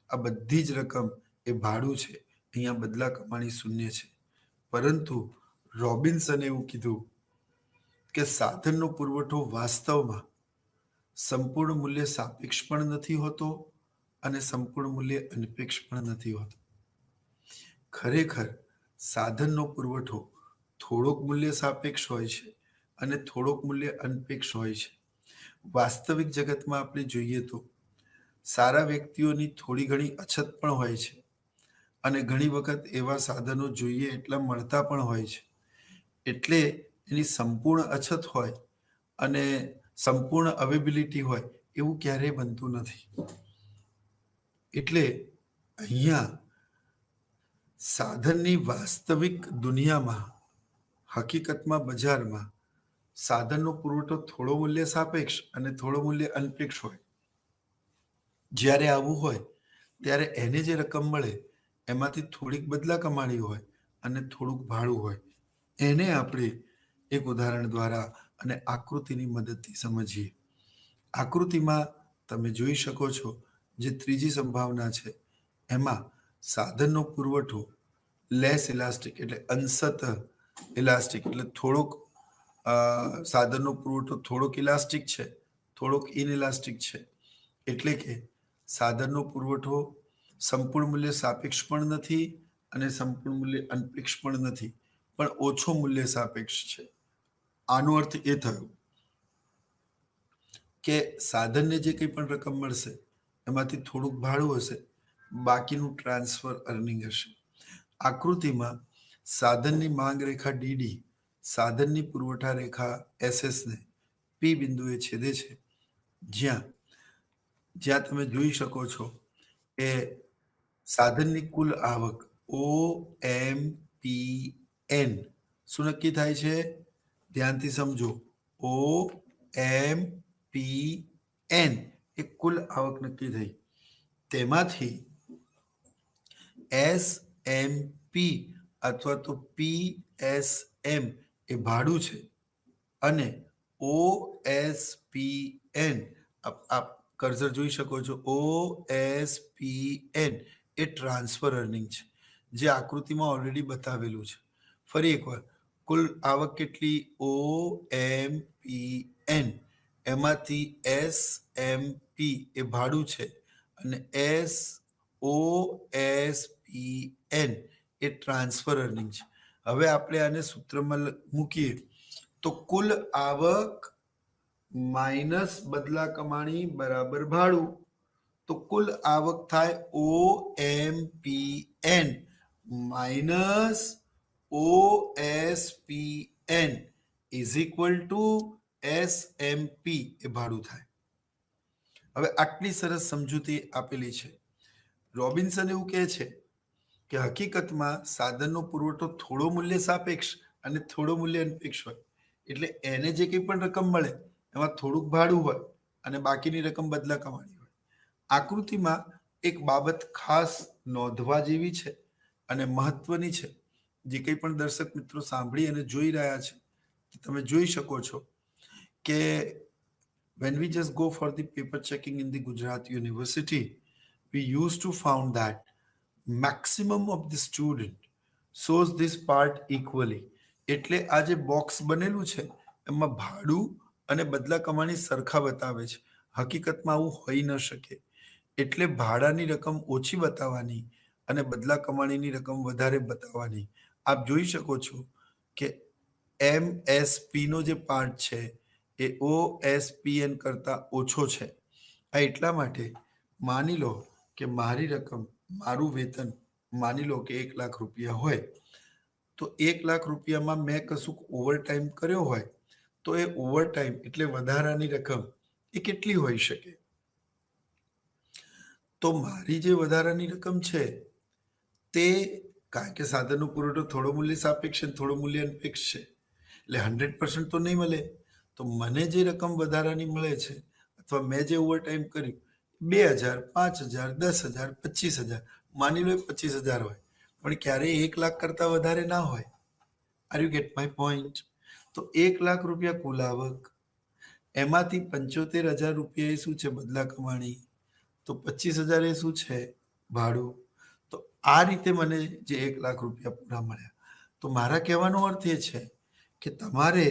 આ બધી જ રકમ એ ભાડું છે. અહીંયા બદલા કમાણી શૂન્ય છે. પરંતુ રોબિન્સને એવું કીધું કે સાધનનો પુરવઠો વાસ્તવમાં સંપૂર્ણ મૂલ્ય સાપેક્ષ પણ નથી હોતો અને સંપૂર્ણ મૂલ્ય અનપેક્ષ પણ નથી હોતો. ખરેખર સાધનનો પુરવઠો થોડોક મૂલ્ય સાપેક્ષ હોય છે અને થોડોક મૂલ્ય અનપેક્ષ હોય છે. વાસ્તવિક જગતમાં આપણે જોઈએ તો સારા વ્યક્તિઓની થોડી ઘણી અછત પણ હોય છે અને ઘણી વખત એવા સાધનો જોઈએ એટલા મળતા પણ હોય છે. એટલે એની સંપૂર્ણ અછત હોય અને સંપૂર્ણ અવેબિલિટી હોય એવું ક્યારેય બનતું નથી. એટલે અહીંયા સાધનની વાસ્તવિક દુનિયામાં, હકીકતમાં બજારમાં સાધનનો પુરવઠો થોડો મૂલ્ય સાપેક્ષ અને થોડો મૂલ્ય અનપેક્ષ હોય. જ્યારે આવું હોય ત્યારે એને જે રકમ મળે એમાંથી થોડીક બદલા કમાણી હોય અને થોડુંક ભાડું હોય. એને આપણે એક ઉદાહરણ દ્વારા અને આકૃતિની મદદથી સમજીએ. આકૃતિમાં તમે જોઈ શકો છો જે ત્રીજી સંભાવના છે એમાં સાધનનો પુરવઠો લેસ ઇલાસ્ટિક એટલે અંશતઃ ઇલાસ્ટિક એટલે થોડોક સાધનનો પુરવઠો થોડોક ઇલાસ્ટિક છે, થોડોક ઇનઇલાસ્ટિક છે. એટલે કે સાધનનો પુરવઠો સંપૂર્ણ મૂલ્ય સાપેક્ષ પણ નથી અને સંપૂર્ણ મૂલ્ય અનપેક્ષ પણ નથી, પણ ઓછો મૂલ્ય સાપેક્ષ છે. આનો અર્થ એ થયો કે સાધનને જે કંઈ પણ રકમ મળશે એમાંથી થોડુંક ભાડું હશે, બાકીનું ટ્રાન્સફર અર્નિંગ હશે. આકૃતિમાં સાધનની માંગ રેખા ડીડી સાધનની પુરવઠા રેખા એસએસને પી બિંદુએ છેદે છે, જ્યાં તમે જોઈ શકો છો કે સાધનની કુલ આવક OMPN શું નક્કી થાય છે? ધ્યાનથી સમજો. OMPN એ કુલ આવક નક્કી થઈ. તેમાંથી SMP અથવા તો PSM એ ભાડું છે અને OSPN આપ કર્સર જોઈ શકો છો. OSPN એ ટ્રાન્સફર અર્નિંગ છે, જે આકૃતિમાં ઓલરેડી બતાવેલું છે. ફરી એકવાર, કુલ આવક કેટલી? OMPN. એમાંથી SMP એ ભાડું છે અને OSPN એ ટ્રાન્સફર અર્નિંગ છે. હવે આપણે આને સૂત્રમાં મૂકીએ તો કુલ આવક માઇનસ બદલા કમાણી બરાબર ભાડું. તો કુલ આવક થાય OMPN minus OSPN is equal two SMP એ ભાડું થાય. હવે આટલી સરસ સમજૂતી આપેલી છે. રોબિન્સન એવું કહે છે કે હકીકતમાં સાધનનો પુરવઠો થોડો મૂલ્ય સાપેક્ષ અને થોડો મૂલ્ય અનપેક્ષ હોય. એટલે એને જે કંઈ પણ રકમ મળે એમાં થોડુંક ભાડું હોય અને બાકીની રકમ બદલા કમાણી હોય. આકૃતિમાં એક બાબત ખાસ નોંધવા જેવી છે અને મહત્વની છે, જે કંઈ પણ દર્શક મિત્રો સાંભળી અને જોઈ રહ્યા છે તમે જોઈ શકો છો કે when we just go for the paper checking in the Gujarat University, we used to found that maximum of the student shows this part equally. એટલે આ જે બોક્સ બનેલું છે એમાં ભાડું અને બદલા કમાણી સરખા બતાવે છે. હકીકતમાં આવું હોઈ ન શકે. એટલે ભાડાની રકમ ઓછી બતાવવાની અને બદલા કમાણીની રકમ વધારે બતાવવાની. આપ જોઈ શકો છો કે MSP નો જે પાર્ટ છે એ OSPN કરતાં ઓછો છે. આ એટલા માટે માની લો કે મારી રકમ, મારું વેતન માની લો કે 1 લાખ રૂપિયા હોય, તો 1 લાખ રૂપિયામાં મેં કશુંક ઓવરટાઈમ કર્યો હોય તો એ ઓવરટાઈમ એટલે વધારાની રકમ એ કેટલી હોઈ શકે? તો મારી જે વધારાની રકમ છે તે, કારણ કે સાધનનો પુરવઠો થોડો મૂલ્ય સાપેક્ષ અને થોડો મૂલ્ય અનપેક્ષ છે, એટલે 100% તો નહીં મળે. તો મને જે રકમ વધારાની મળે છે અથવા મેં જે ઓવરટાઈમ કર્યું 2000, 5000, 10,000, 25,000, માની લો 25,000 હોય, પણ ક્યારેય 1 લાખ કરતાં વધારે ના હોય. Are you get my point? તો 1 લાખ રૂપિયા કુલ આવક, એમાંથી 75,000 રૂપિયા એ શું છે? બદલા કમાણી. તો 25,000 એ શું છે? ભાડું. તો આ રીતે મને જે 1 લાખ રૂપિયા પૂરા મળ્યા. તો મારા કહેવાનો અર્થ એ છે કે તમારે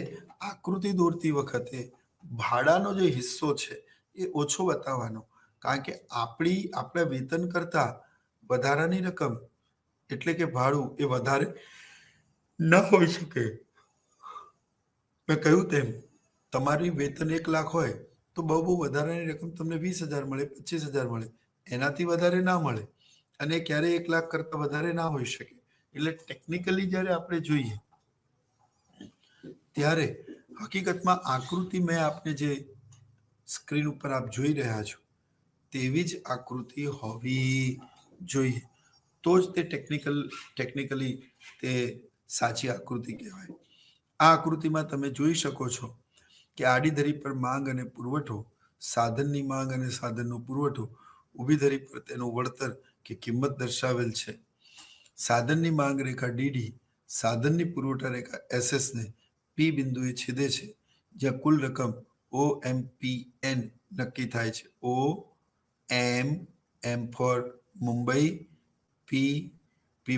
આકૃતિ દોરતી વખતે ભાડાનો જે હિસ્સો છે એ ઓછો બતાવવાનો. કારણ કે આપણા વેતન કરતાં વધારાની રકમ એટલે કે ભાડું એ વધારે ન હોઈ શકે. મેં કહ્યું તેમ તમારી વેતન 1,00,000 હોય તો બહુ વધારાની રકમ તમને 20,000 મળે, 25,000 મળે. એનાથી વધારે ના મળે. અને ક્યારેય 1,00,000 કરતાં વધારે ના હોઈ શકે. એટલે ટેકનિકલી જ્યારે આપણે જોઈએ ત્યારે હકીકતમાં આકૃતિ મેં આપને જે સ્ક્રીન ઉપર આપ જોઈ રહ્યા છો તેવી જ આકૃતિ હોવી જોઈએ. તો જ તે ટેકનિકલી તે સાચી આકૃતિ કહેવાય. આ આકૃતિમાં તમે જોઈ શકો છો કે આડી ધરી પર માંગ અને પુરવઠો, સાધનની માંગ અને સાધનનો પુરવઠો, ઊભી ધરી પર તેનું વળતર કે કિંમત દર્શાવેલ છે. સાધનની માંગ રેખા ડીડી સાધનની પુરવઠા રેખા SS ને P બિંદુએ છેદે છે, જ્યાં કુલ રકમ OMPN નક્કી થાય છે. M for Mumbai, P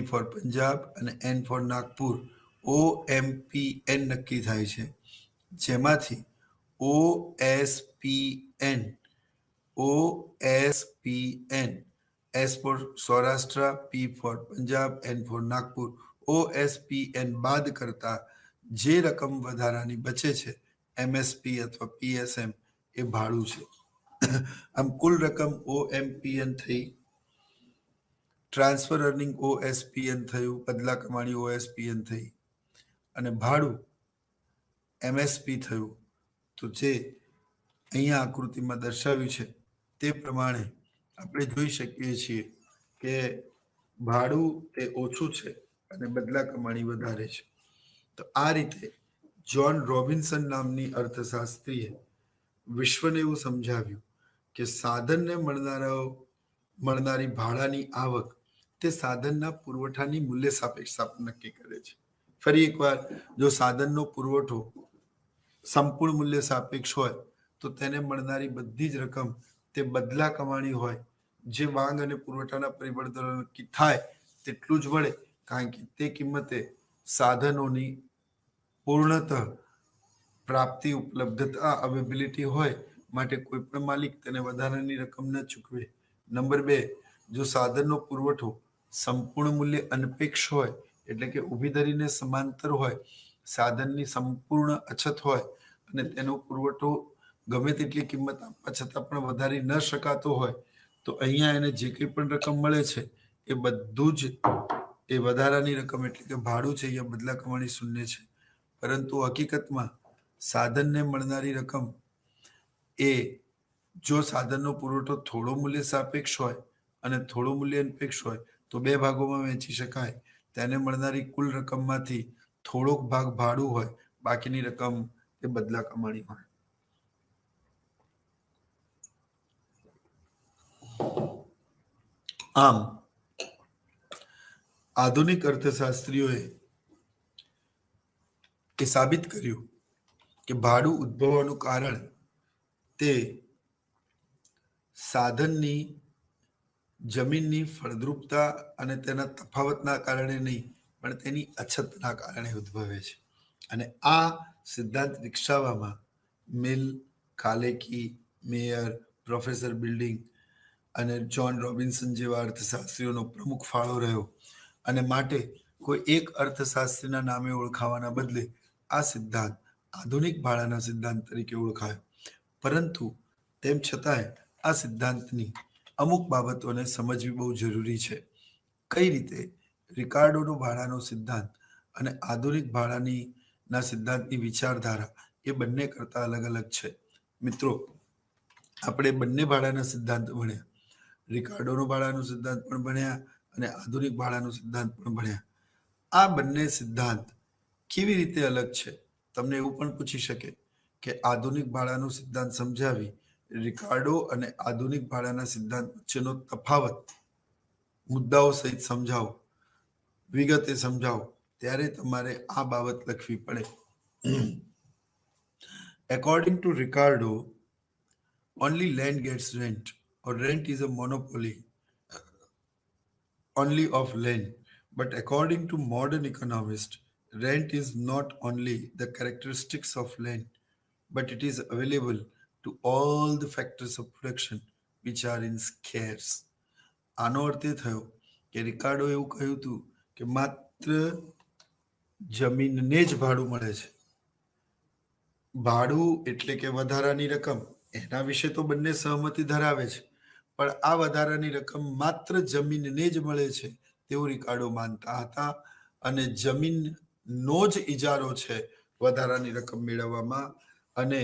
for Punjab અને N ફોર નાગપુર. OMPN નક્કી થાય છે, જેમાંથી OSPN S for Saurashtra, P for Punjab, N for Nagpur. OSPN બાદ કરતા જે રકમ વધારાની બચે છે MSP અથવા PSM એ ભાડું છે. આમ કુલ રકમ OMPN થઈ, ટ્રાન્સફર અર્નિંગ OSPN થયું, બદલા કમાણી OSPN થઈ અને ભાડું MSP થયું. તો જે અહીંયા આકૃતિમાં દર્શાવ્યું છે તે પ્રમાણે આપણે જોઈ શકીએ છીએ કે ભાડું એ ઓછું છે અને બદલા કમાણી વધારે છે. તો આ રીતે જ્હોન રોબિન્સન નામની અર્થશાસ્ત્રીએ વિશ્વને એવું સમજાવ્યું કે સાધનને મળનારી ભાડાની આવક તે સાધનના પુરવઠાની મૂલ્ય સાપેક્ષ નક્કી કરે છે. ફરી એકવાર, જો સાધનનો પુરવઠો સંપૂર્ણ મૂલ્ય સાપેક્ષ હોય તો તેને મળનારી બધી જ રકમ તે બદલા કમાણી હોય, જે માંગ અને પુરવઠાના પરિબળ દ્વારા નક્કી થાય તેટલું જ મળે. કારણ કે તે કિંમતે સાધનોની પૂર્ણતઃ પ્રાપ્તિ, ઉપલબ્ધતા, અવેબિલિટી હોય માટે કોઈ પણ માલિક તેને વધારાની રકમ ન ચૂકવે. નંબર 2, જો સાધનનો પુરવઠો સંપૂર્ણ મૂલ્ય અનપેક્ષ હોય એટલે કે ઊભી ધરીને સમાંતર હોય, સાધનની સંપૂર્ણ અછત હોય અને તેનો પુરવઠો ગમે તેટલી કિંમત આપવા છતાં પણ વધારી ન શકાતો હોય, તો અહીંયા એને જે કંઈ પણ રકમ મળે છે એ બધું જ એ વધારાની રકમ એટલે કે ભાડું છે. અહીંયા બદલા કમાણી શૂન્ય છે. પરંતુ હકીકતમાં સાધનને મળનારી રકમ એ જો સાધનનો પુરવઠો થોડો મૂલ્ય સાપેક્ષ હોય અને થોડો મૂલ્ય અનપેક્ષ હોય તો 2 ભાગોમાં વહેંચી શકાય. તેને મળનારી કુલ રકમમાંથી થોડોક ભાગ ભાડું હોય, બાકીની રકમ એ બદલા કમાણી હોય. આમ આધુનિક અર્થશાસ્ત્રીઓએ એ સાબિત કર્યું કે ભાડું ઉદ્ભવવાનું કારણ તે સાધનની જમીનની ફળદ્રુપતા અને તેના તફાવતના કારણે નહીં, પણ તેની અછતના કારણે ઉદ્ભવે છે. અને આ સિદ્ધાંત વિકસાવવામાં મિલ, કાલેકી, મેયર, પ્રોફેસર બિલ્ડિંગ અને જ્હોન રોબિન્સન જેવા અર્થશાસ્ત્રીઓનો પ્રમુખ ફાળો રહ્યો. અને માટે કોઈ એક અર્થશાસ્ત્રીના નામે ઓળખાવાના બદલે આ સિદ્ધાંત આધુનિક ભાડાના સિદ્ધાંત તરીકે ઓળખાયો. પરંતુ તેમ છતાંય આ સિદ્ધાંતની અમુક બાબતોને સમજવી બહુ જરૂરી છે. કઈ રીતે રિકાર્ડોનો ભાડાનો સિદ્ધાંત અને આધુનિક ભાડાના સિદ્ધાંતની વિચારધારા એ બંને કરતા અલગ અલગ છે. મિત્રો, આપણે બંને ભાડાના સિદ્ધાંત ભણ્યા, રિકાર્ડોનો ભાડાનો સિદ્ધાંત પણ ભણ્યા અને આધુનિક ભાડાનો સિદ્ધાંત પણ ભણ્યા. આ બંને સિદ્ધાંત કેવી રીતે અલગ છે? તમને એવું પણ પૂછી શકે કે આધુનિક ભાડાનો સિદ્ધાંત સમજાવી રિકાર્ડો અને આધુનિક ભાડાના સિદ્ધાંત વચ્ચેનો તફાવત મુદ્દાઓ સહિત સમજાવો, વિગતે સમજાવો, ત્યારે તમારે આ બાબત લખવી પડે. According to Ricardo, only land gets rent, or rent is a monopoly only of land. But according to modern economists, Rent is not only the characteristics of land, but it is available to all the factors of production which are in scarce. આનો અર્થ એ થયો કે Ricardo એવું કહ્યું હતું કે માત્ર જમીનને જ ભાડું મળે છે. ભાડું એટલે કે વધારાની રકમ, એના વિશે તો બંને સહમતિ ધરાવે છે, પણ આ વધારાની રકમ માત્ર જમીનને જ મળે છે તેવું રિકાર્ડો માનતા હતા, અને જમીનનો જ ઇજારો છે વધારાની રકમ મેળવવામાં. અને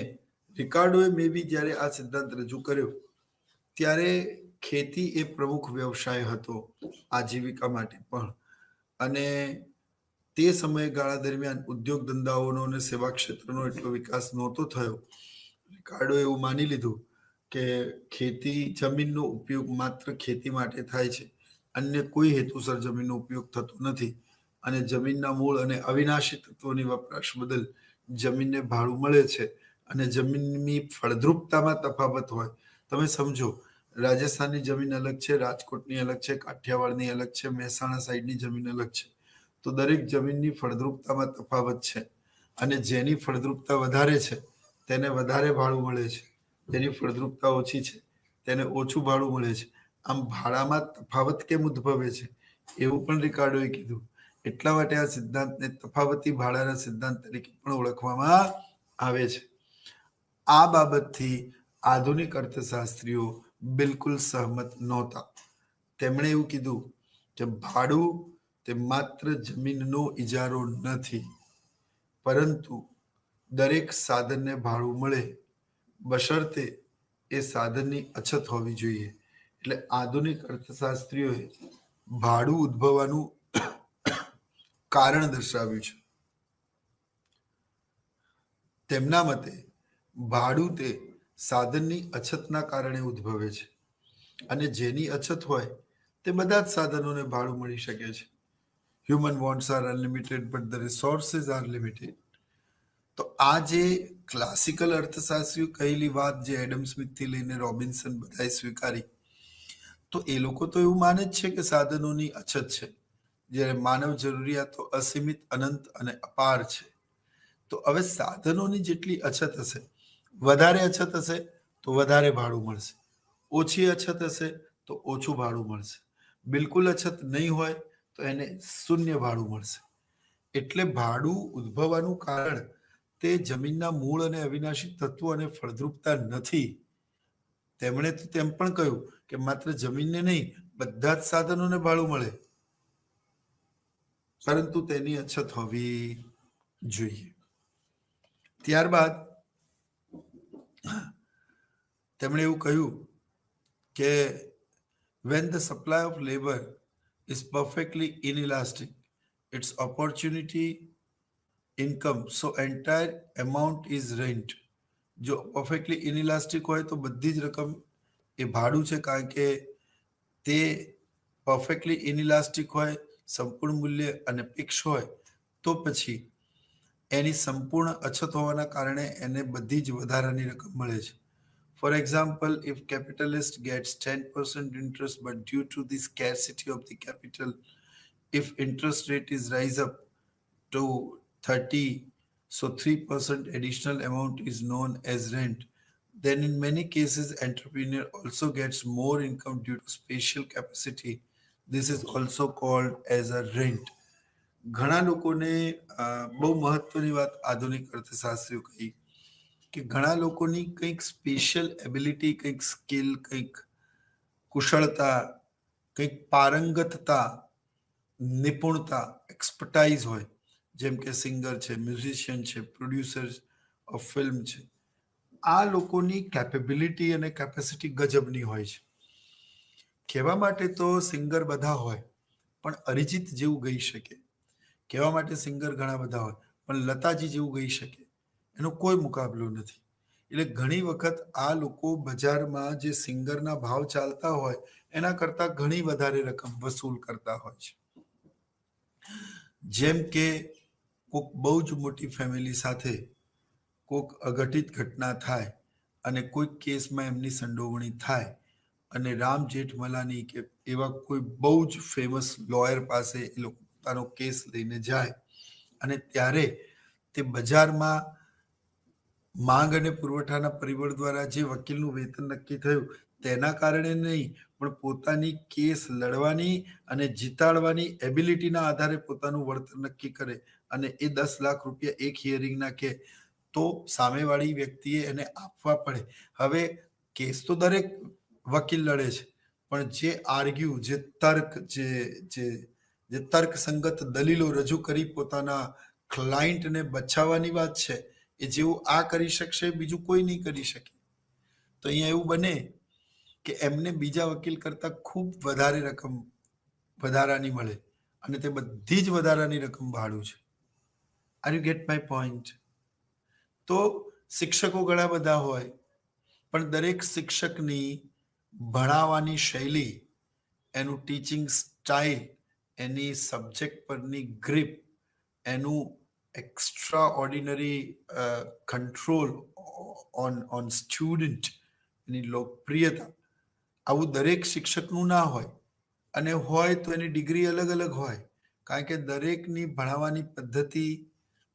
રિકાર્ડોએ મે બી જ્યારે આ સિદ્ધાંત રજૂ કર્યો ત્યારે ખેતી એ પ્રમુખ વ્યવસાય હતો આજીવિકા માટે પણ, અને તે સમયગાળા દરમિયાન ઉદ્યોગ ધંધાઓનો અને સેવા ક્ષેત્રનો એટલો વિકાસ નહોતો થયો. રિકાર્ડો એવું માની લીધું કે ખેતી જમીનનો ઉપયોગ માત્ર ખેતી માટે થાય છે, અન્ય કોઈ હેતુસર જમીનનો ઉપયોગ થતો નથી, અને જમીનના મૂળ અને અવિનાશી તત્વોની વપરાશ બદલ જમીનને ભાડું મળે છે, અને જમીનની ફળદ્રુપતામાં તફાવત હોય. તમે સમજો, રાજસ્થાનની જમીન અલગ છે, રાજકોટની અલગ છે, કાઠિયાવાડની અલગ છે, મહેસાણા સાઈડની જમીન અલગ છે. તો દરેક જમીનની ફળદ્રુપતામાં તફાવત છે, અને જેની ફળદ્રુપતા વધારે છે તેને વધારે ભાડું મળે છે, જેની ફળદ્રુપતા ઓછી છે તેને ઓછું ભાડું મળે છે. આમ ભાડામાં તફાવત કેમ ઉદ્ભવે છે એવું પણ રિકાર્ડોએ કીધું. એટલા માટે આ સિદ્ધાંતને તફાવતી ભાડાના સિદ્ધાંત તરીકે પણ ઓળખવામાં આવે છે. આ બાબતથી આધુનિક અર્થશાસ્ત્રીઓ બિલકુલ સહમત નહોતા. તેમણે એવું કીધું કે ભાડું તે માત્ર જમીનનો ઇજારો નથી, પરંતુ દરેક સાધનને ભાડું મળે, બશર્તે એ સાધનની અછત હોવી જોઈએ. એટલે આધુનિક અર્થશાસ્ત્રીઓએ ભાડું ઉદ્ભવવાનું કારણ દર્શાવ્યું છે. તેમના મતે ભાડું તે સાધનની અછતના કારણે ઉદ્ભવે છે, અને જેની અછત હોય તે બધા જ સાધનોને ભાડું મળી શકે છે. Human wants are unlimited but the resources are limited. તો આ જે ક્લાસિકલ અર્થશાસ્ત્રીઓ કહેલી વાત, જે એડમ સ્મિથથી લઈને રોબિન્સન બધાએ સ્વીકારી, તો એ લોકો તો એવું માને જ છે કે સાધનોની અછત છે, જ્યારે માનવ જરૂરિયાતો અસીમિત, અનંત અને અપાર છે. તો હવે સાધનોની જેટલી અછત હશે, વધારે અછત હશે તો વધારે ભાડું મળશે, ઓછી અછત હશે તો ઓછું ભાડું મળશે, બિલકુલ અછત નહીં હોય તો એને શૂન્ય ભાડું મળશે. એટલે ભાડું ઉદ્ભવવાનું કારણ તે જમીનના મૂળ અને અવિનાશી તત્વો અને ફળદ્રુપતા નથી. તેમણે તો તેમ પણ કહ્યું કે માત્ર જમીનને નહીં, બધા જ સાધનોને ભાડું મળે, પરંતુ તેની અછત હોવી જોઈએ. ત્યારબાદ તેમણે એવું કહ્યું કે when the supply of labor is perfectly inelastic, its opportunity income, so entire amount is rent. જો પરફેક્ટલી ઇનઇલાસ્ટિક હોય તો બધી જ રકમ એ ભાડું છે, કારણ કે તે પરફેક્ટલી ઇનઇલાસ્ટિક હોય, સંપૂર્ણ મૂલ્ય અનપેક્ષ હોય, તો પછી એની સંપૂર્ણ અછત હોવાના કારણે એને બધી જ વધારાની રકમ મળે છે. For example, if capitalist gets 10% interest, but due to the scarcity of the capital, if interest rate is rise up to 30, so 3% additional amount is known as rent. Then in many cases, entrepreneur also gets more income due to spatial capacity. This is also called as a rent. ઘણા લોકોને બહુ મહત્વની વાત આધુનિક અર્થશાસ્ત્રીઓ કહી કે ઘણા લોકોની કંઈક સ્પેશિયલ એબિલિટી, કંઈક સ્કિલ, કંઈક કુશળતા, કંઈક પારંગતતા, નિપુણતા, એક્સપર્ટાઇઝ હોય, જેમ કે સિંગર છે, મ્યુઝિશિયન છે, પ્રોડ્યુસર ઓફ ફિલ્મ છે. આ લોકોની કેપેબિલિટી અને કેપેસિટી ગજબની હોય છે. કહેવા માટે તો સિંગર બધા હોય, પણ અરિજીત જેવું ગાઈ શકે. કહેવા માટે સિંગર ઘણા બધા હોય, પણ લતાજી જેવું ગાઈ શકે, એનો કોઈ મુકાબલો નથી. એટલે ઘણી વખત આ લોકો બજારમાં જે સિંગરના ભાવ ચાલતા હોય એના કરતાં ઘણી વધારે રકમ વસૂલ કરતા હોય છે. જેમ કે કોઈક બહુ જ મોટી ફેમિલી સાથે કોઈક અઘટિત ઘટના થાય અને કોઈક કેસમાં એમની સંડોવણી થાય, અને રામ જેઠમલાની કે એવા કોઈ બહુ જ ફેમસ લોયર પાસે એ લોકો પોતાનો કેસ લઈને જાય, અને ત્યારે તે બજારમાં માંગ અને પુરવઠાના પરિબળ દ્વારા જે વકીલનું વેતન નક્કી થયું તેના કારણે નહીં, પણ પોતાની કેસ લડવાની અને જીતાડવાની એબિલિટીના આધારે પોતાનું વળતર નક્કી કરે અને એ 10 લાખ રૂપિયા એક હિયરિંગના કે તો સામેવાળી વ્યક્તિએ એને આપવા પડે. હવે કેસ તો દરેક વકીલ લડે છે, પણ જે આર્ગ્યુ, જે તર્ક, જે તર્કસંગત દલીલો રજૂ કરી પોતાના ક્લાયન્ટને બચાવવાની વાત છે, એ જેવું આ કરી શકશે બીજું કોઈ નહીં કરી શકે. તો અહીંયા એવું બને કે એમને બીજા વકીલ કરતાં ખૂબ વધારે રકમ વધારાની મળે અને તે બધી જ વધારાની રકમ ભાડું છે. Are you get my point? તો શિક્ષકો ઘણા બધા હોય, પણ દરેક શિક્ષકની ભણાવવાની શૈલી, એનું ટીચિંગ સ્ટાઇલ, એની સબ્જેક્ટ પરની ગ્રીપ, એનું extra ordinary control on student, એની લોકપ્રિયતા, આવું દરેક શિક્ષકનું ના હોય. અને હોય તો એની ડિગ્રી અલગ અલગ હોય, કારણ કે દરેકની ભણાવવાની પદ્ધતિ,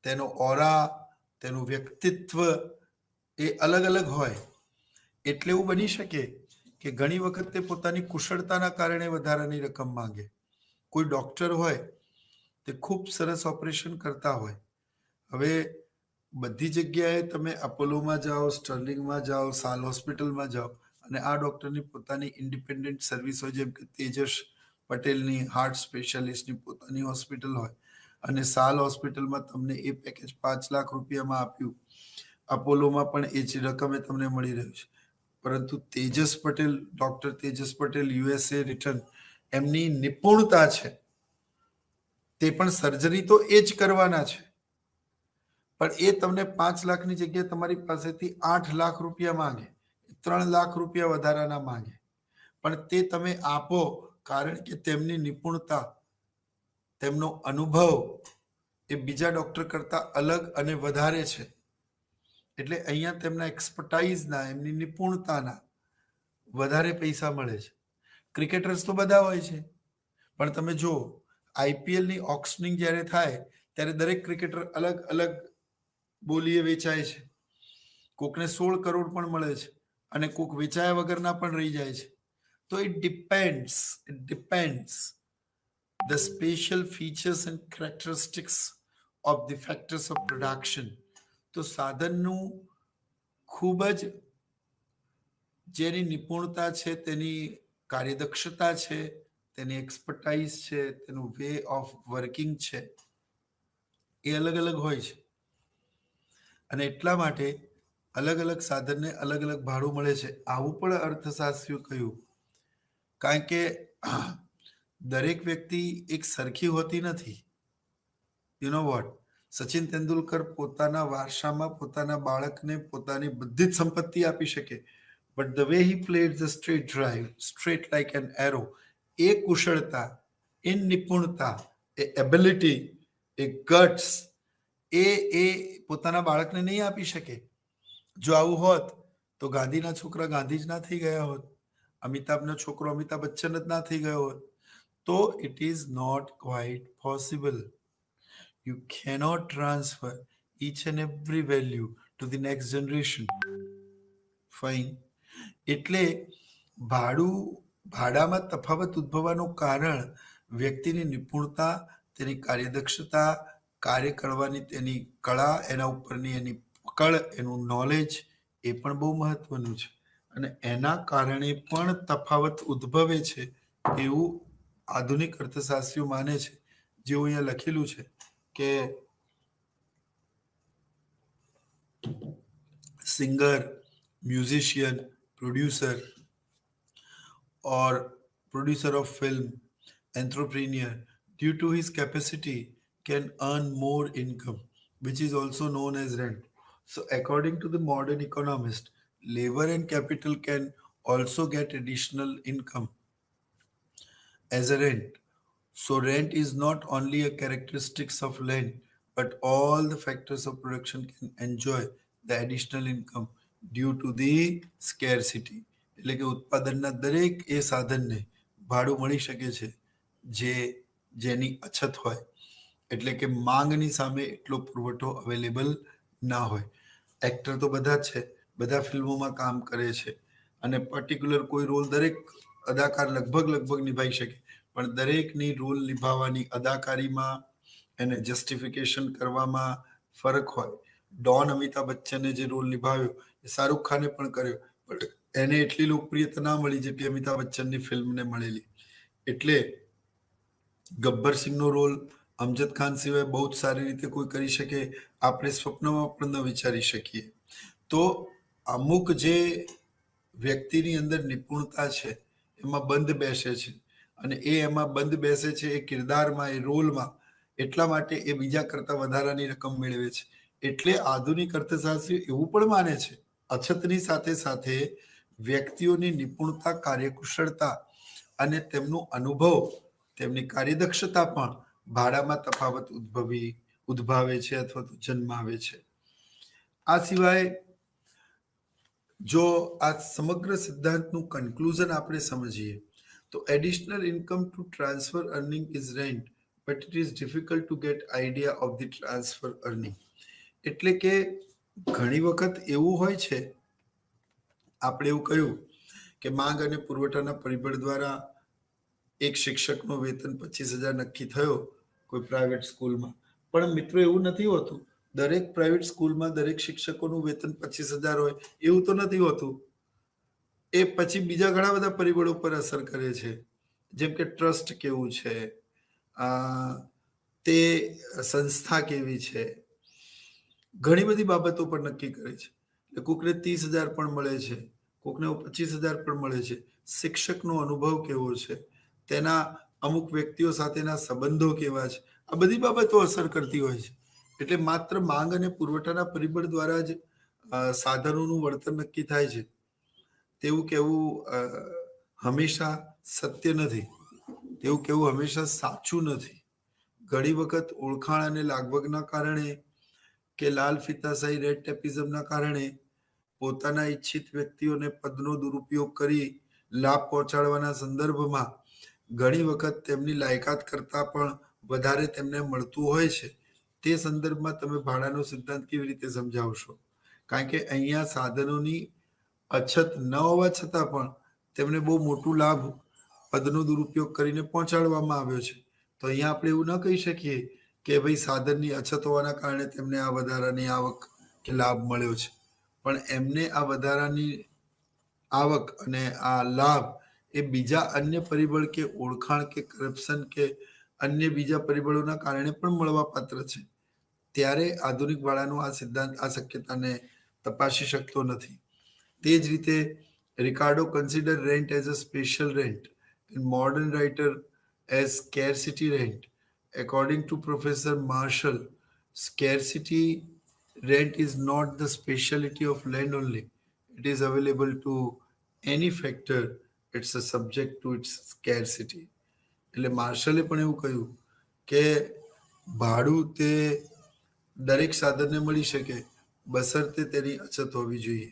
તેનો ઓરા, તેનું વ્યક્તિત્વ એ અલગ અલગ હોય. એટલે એવું બની શકે કે ઘણી વખત તે પોતાની કુશળતાના કારણે વધારાની રકમ માંગે. કોઈ ડૉક્ટર હોય તે ખૂબ સરસ ઓપરેશન કરતા હોય. હવે બધી જગ્યાએ તમે અપોલોમાં જાઓ, સ્ટર્લિંગમાં જાઓ, સાલ હોસ્પિટલમાં જાઓ, અને આ ડૉક્ટરની પોતાની ઇન્ડિપેન્ડન્ટ સર્વિસ હોય, જેમ કે તેજસ પટેલની હાર્ટ સ્પેશિયાલિસ્ટની પોતાની હોસ્પિટલ હોય, અને સાલ હોસ્પિટલમાં તમને એ પેકેજ 5 લાખ રૂપિયામાં આપ્યું, અપોલોમાં પણ એ જ રકમે તમને મળી રહ્યું છે. પરંતુ Tejas Patel, doctor Tejas Patel, USA return, એમની નિપુણતા છે, તે પણ સર્જરી તો એ જ કરવાના છે, પણ એ તમને 5 લાખની જગ્યાએ તમારી પાસેથી 8 લાખ રૂપિયા માંગે, 3 લાખ રૂપિયા વધારાના માંગે, પણ તે તમે આપો, કારણ કે તેમની નિપુણતા, તેમનો અનુભવ એ બીજા ડૉક્ટર કરતાં અલગ અને વધારે છે. એટલે અહીંયા તેમના એક્સપર્ટાઇઝના, એમની નિપુણતાના વધારે પૈસા મળે છે. ક્રિકેટર્સ તો બધા હોય છે, પણ તમે જો આઈપીએલની ઓક્શનિંગ જ્યારે થાય ત્યારે દરેક ક્રિકેટર અલગ અલગ બોલીએ વેચાય છે. કોકને 16 કરોડ પણ મળે છે અને કોક વેચાયા વગરના પણ રહી જાય છે. તો it depends the special features and characteristics of the factors of production. તો સાધનનું ખૂબ જ જેની નિપુણતા છે, તેની કાર્યદક્ષતા છે, તેની એક્સપર્ટાઇઝ છે, તેનું વે ઓફ વર્કિંગ છે, એ અલગ અલગ હોય છે. અને એટલા માટે અલગ અલગ સાધનને અલગ અલગ ભાડું મળે છે. આવું પણ અર્થશાસ્ત્રીઓ કહ્યું, કારણ કે દરેક વ્યક્તિ એક સરખી હોતી નથી. You know what, Sachin Tendulkar પોતાના વારસામાં પોતાના બાળકને પોતાની બધી જ સંપત્તિ આપી શકે, but the way he played the straight drive, straight like an arrow, એ કુશળતા, એ નિપુણતા, એ એબિલિટી, એ ગટ્સ, એ પોતાના બાળકને નહીં આપી શકે. જો આવું હોત તો ગાંધીના છોકરા ગાંધી જ ના થઈ ગયા હોત, અમિતાભનો છોકરો અમિતાભ બચ્ચન જ ના થઈ ગયો હોત. તો it is not quite possible. You cannot transfer each and every value to the next generation. Fine. એટલે ભાડામાં તફાવત ઉદ્ભવવાનું કારણ વ્યક્તિની નિપુણતા, તેની કાર્યદક્ષતા, કાર્ય કરવાની તેની કળા, એના ઉપરની એની પકડ, એનું નોલેજ, એ પણ બહુ મહત્વનું છે. અને એના કારણે પણ તફાવત ઉદ્ભવે છે એવું આધુનિક અર્થશાસ્ત્રીઓ માને છે. જેવું અહીંયા લખેલું છે કે singer, musician, producer or producer of film, entrepreneur, due to his capacity can earn more income, which is also known as rent. So according to the modern economist, labor and capital can also get additional income as a rent. So rent is not only a characteristics of land, but all the factors of production can enjoy the additional income due to the scarcity. એટલે કે ઉત્પાદનના દરેક એ સાધનને ભાડું મળી શકે છે જેની અછત હોય. એટલે કે માંગની સામે એટલો પુરવઠો અવેલેબલ ના હોય. એક્ટર તો બધા જ છે, બધા ફિલ્મોમાં કામ કરે છે અને પર્ટિક્યુલર કોઈ રોલ દરેક અદાકાર લગભગ નિભાવી શકે, પણ દરેકની રોલ નિભાવવાની અદાકારીમાં એને જસ્ટિફિકેશન કરવામાં ફરક હોય. ડોન અમિતાભ બચ્ચને જે રોલ નિભાવ્યો એ શાહરૂખ ખાને પણ કર્યો, પણ એને એટલી લોકપ્રિયતા ના મળી જેટલી અમિતાભ બચ્ચનની ફિલ્મને મળેલી. એટલે ગબ્બર સિંહનો રોલ અમજદ ખાન સિવાય બહુ જ સારી રીતે કોઈ કરી શકે, આપણે સ્વપ્નમાં પણ ન વિચારી શકીએ. તો અમુક જે વ્યક્તિની અંદર નિપુણતા છે એમાં બંધ બેસે છે, અને એમાં બંધ બેસે છે એ કિરદારમાં, એ રોલમાં, એટલા માટે એ બીજા કરતા વધારાની રકમ મેળવે છે. એટલે આધુનિક અર્થશાસ્ત્રી એવું પણ માને છે અછતની સાથે સાથે વ્યક્તિઓની નિપુણતા, કાર્યકુશળતા અને તેમનો અનુભવ, તેમની કાર્યદક્ષતા પણ ભાડામાં તફાવત ઉદ્ભવે છે અથવા તો જન્માવે છે. આ સિવાય જો આ સમગ્ર સિદ્ધાંતનું કન્ક્લુઝન આપણે સમજીએ તો additional income two transfer earning is rent, but it is difficult to gate idea of the transfer earning. એટલે કે ઘણી વખત એવું હોય છે, આપણે એવું કહ્યું કે માંગ અને પુરવઠાના પરિબળ દ્વારા એક શિક્ષકનો વેતન 25,000 નક્કી થયો કોઈ પ્રાઇવેટ સ્કૂલમાં. પણ મિત્રો એવું નથી હોતું. દરેક પ્રાઇવેટ સ્કૂલમાં દરેક શિક્ષકોનું વેતન 25,000 હોય એવું તો નથી હોતું. એ પછી બીજા ઘણા બધા પરિબળો પર અસર કરે છે, જેમ કે ટ્રસ્ટ કેવું છે, તે સંસ્થા કેવી છે, ઘણી બધી બાબતો પર નક્કી કરે છે. એટલે કોકને 30,000 પણ મળે છે, કોકને 25,000 પણ મળે છે. શિક્ષકનો અનુભવ કેવો છે, તેના અમુક વ્યક્તિઓ સાથેના સંબંધો કેવા છે, આ બધી બાબતો અસર કરતી હોય છે. એટલે માત્ર માંગ અને પુરવઠાના પરિબળ દ્વારા જ સાધનોનું વળતર નક્કી થાય છે તેવું કહેવું હંમેશા સત્ય નથી, તેવું કહેવું હંમેશા સાચું નથી. ઘણી વખત ઓળખાણ અને લાગવગના કારણે કે લાલ ફિતાશાહી, રેડ ટેપિઝમના કારણે પોતાના ઈચ્છિત વ્યક્તિઓને પદનો દુરુપયોગ કરી લાભ પહોંચાડવાના સંદર્ભમાં ઘણી વખત તેમની લાયકાત કરતાં પણ વધારે તેમને મળતું હોય છે. તે સંદર્ભમાં તમે ભાડાનો સિદ્ધાંત કેવી રીતે સમજાવશો? કારણ કે અહીંયા સાધનોની અછત ન હોવા છતાં પણ તેમને બહુ મોટું લાભ પદનો દુરુપયોગ કરીને પહોંચાડવામાં આવ્યો છે. તો અહીંયા આપણે એવું ન કહી શકીએ કે ભાઈ સાધનની અછત હોવાના કારણે તેમને આ વધારાની આવક કે લાભ મળ્યો છે. પણ એમને આ વધારાની આવક અને આ લાભ એ બીજા અન્ય પરિબળ કે ઓળખાણ કે કરપ્શન કે અન્ય બીજા પરિબળોના કારણે પણ મળવાપાત્ર છે. ત્યારે આધુનિક ભાડાનો આ સિદ્ધાંત આ શક્યતાને તપાસી શકતો નથી. તે જ રીતે Ricardo consider rent as a special rent and modern writer as scarcity rent. According to Professor Marshall, scarcity rent is not the speciality of land only. It is available to any factor. It's a subject to its scarcity. એટલે માર્શલે પણ એવું કહ્યું કે ભાડું તે દરેક સાધનને મળી શકે બશરતે તેની અછત હોવી જોઈએ.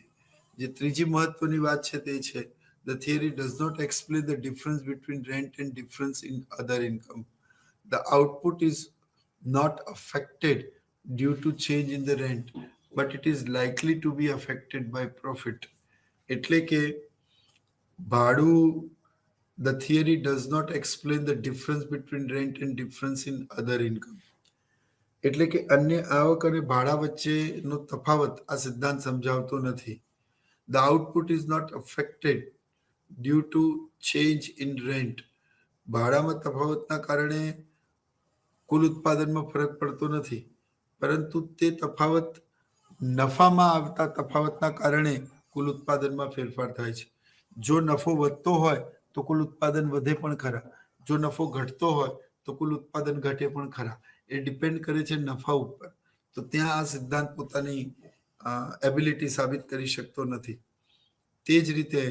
જે ત્રીજી મહત્વની વાત છે તે છે the theory does not explain the difference between rent and difference in other income. The output is not affected due to change in the rent, but it is likely to be affected by profit. એટલે કે ભાડું, the theory does not explain the difference between rent and difference in other income. એટલે કે અન્ય આવક અને ભાડા વચ્ચેનો તફાવત આ સિદ્ધાંત સમજાવતો નથી. The output is not affected due to change in rent. ભાડામાં તફાવતના કારણે કુલ ઉત્પાદનમાં ફરક પડતો નથી, પરંતુ તે તફાવત નફામાં આવતા તફાવતના કારણે કુલ ઉત્પાદનમાં ફેરફાર થાય છે. જો નફો વધતો હોય તો કુલ ઉત્પાદન વધે પણ ખરા, જો નફો ઘટતો હોય તો કુલ ઉત્પાદન ઘટે પણ ખરા. એ ડિપેન્ડ કરે છે નફા ઉપર. તો ત્યાં આ સિદ્ધાંત પોતાની એબિલિટી સાબિત કરી શકતો નથી. તે જ રીતે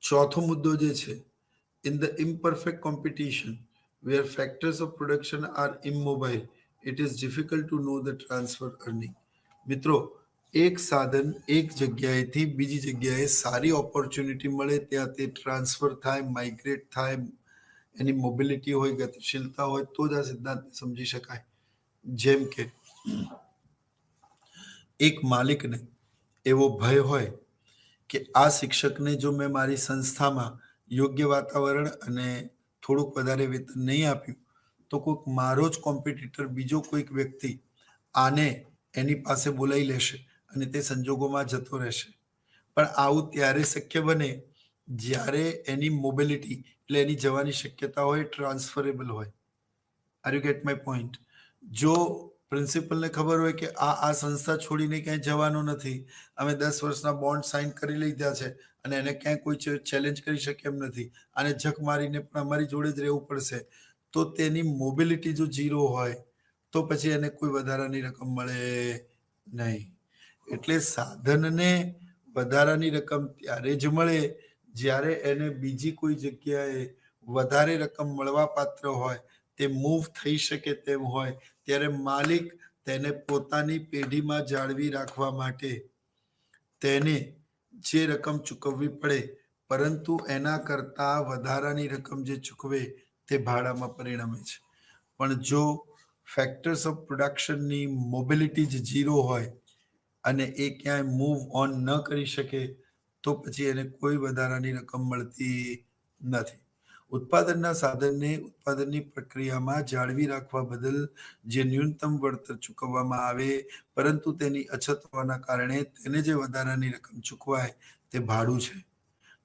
ચોથો મુદ્દો જે છે, in the imperfect competition where factors of production are immobile, it is difficult to know the transfer earning. મિત્રો, એક સાધન એક જગ્યાએથી બીજી જગ્યાએ સારી ઓપોર્ચ્યુનિટી મળે ત્યાં તે ટ્રાન્સફર થાય, માઇગ્રેટ થાય, એની મોબિલિટી હોય, ગતિશીલતા હોય, તો જ આ સિદ્ધાંતને સમજી શકાય. જેમ કે એક માલિકને એવો ભય હોય કે આ શિક્ષકને જો મેં મારી સંસ્થામાં યોગ્ય વાતાવરણ અને થોડુંક વધારે વેતન નહીં આપ્યું તો કોઈક મારો જ કોમ્પિટિટર બીજો કોઈક વ્યક્તિ આને એની પાસે બોલાવી લેશે અને તે સંજોગોમાં જતો રહેશે. પણ આવું ત્યારે શક્ય બને જ્યારે એની મોબિલિટી એટલે એની જવાની શક્યતા હોય ટ્રાન્સફરેબલ હોય. Are you get my point? જો પ્રિન્સિપલને ખબર હોય કે આ સંસ્થા છોડીને ક્યાંય જવાનું નથી, અમે 10 વર્ષના બોન્ડ સાઇન કરી લીધા છે અને એને ક્યાંય કોઈ ચેલેન્જ કરી શકે એમ નથી, અને જખ મારીને પણ અમારી જોડે જ રહેવું પડશે, તો તેની મોબિલિટી જો 0 હોય તો પછી એને કોઈ વધારાની રકમ મળે નહીં. એટલે સાધનને વધારાની રકમ ત્યારે જ મળે જ્યારે એને બીજી કોઈ જગ્યાએ વધારે રકમ મળવા પાત્ર હોય, તે મૂવ થઈ શકે તેમ હોય, ત્યારે માલિક તેને પોતાની પેઢીમાં જાળવી રાખવા માટે તેને જે રકમ ચૂકવવી પડે, પરંતુ એના કરતાં વધારાની રકમ જે ચૂકવે તે ભાડામાં પરિણમે છે. પણ જો ફેક્ટર્સ ઓફ પ્રોડક્શનની મોબિલિટી જ 0 હોય અને એ ક્યાંય મૂવ ઓન ન કરી શકે તો પછી એને કોઈ વધારાની રકમ મળતી નથી. ઉત્પાદનના સાધનને ઉત્પાદનની પ્રક્રિયામાં જાળવી રાખવા બદલ જે ન્યૂનતમ વળતર ચૂકવવામાં આવે, પરંતુ તેની અછત હોવાના કારણે તેને જે વધારાની રકમ ચૂકવાય તે ભાડું છે.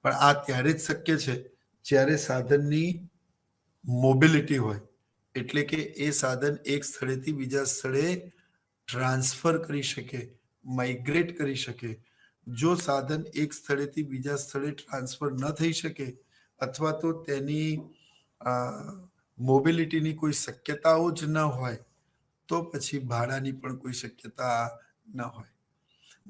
પણ આ ત્યારે જ શક્ય છે જ્યારે સાધનની મોબિલિટી હોય, એટલે કે એ સાધન એક સ્થળેથી બીજા સ્થળે ટ્રાન્સફર કરી શકે, માઇગ્રેટ કરી શકે. જો સાધન એક સ્થળેથી બીજા સ્થળે ટ્રાન્સફર ન થઈ શકે અથવા તો તેની મોબિલિટીની કોઈ શક્યતાઓ જ ન હોય તો પછી ભાડાની પણ કોઈ શક્યતા ન હોય.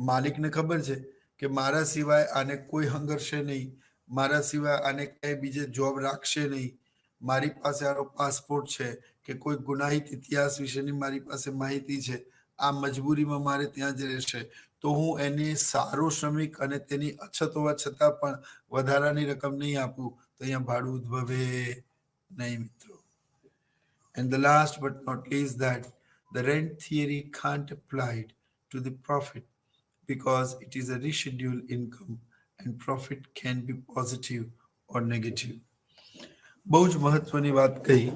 માલિકને ખબર છે કે મારા સિવાય આને કોઈ હંગરશે નહીં, મારા સિવાય આને ક્યાંય બીજે જોબ રાખશે નહીં, મારી પાસે આનો પાસપોર્ટ છે કે કોઈ ગુનાહિત ઇતિહાસ વિશેની મારી પાસે માહિતી છે, આ મજબૂરીમાં મારે ત્યાં જ રહેશે, તો હું એને સારો શ્રમિક અને તેની અછત હોવા છતાં પણ વધારાની રકમ નહીં આપું તો અહીંયા ભાડું ઉદ્ભવે નહીં મિત્રો. And the last but not least, that the rent theory can't apply to the profit because it is a rescheduled income and profit can be positive or negative. બહુ જ મહત્વની વાત કહી.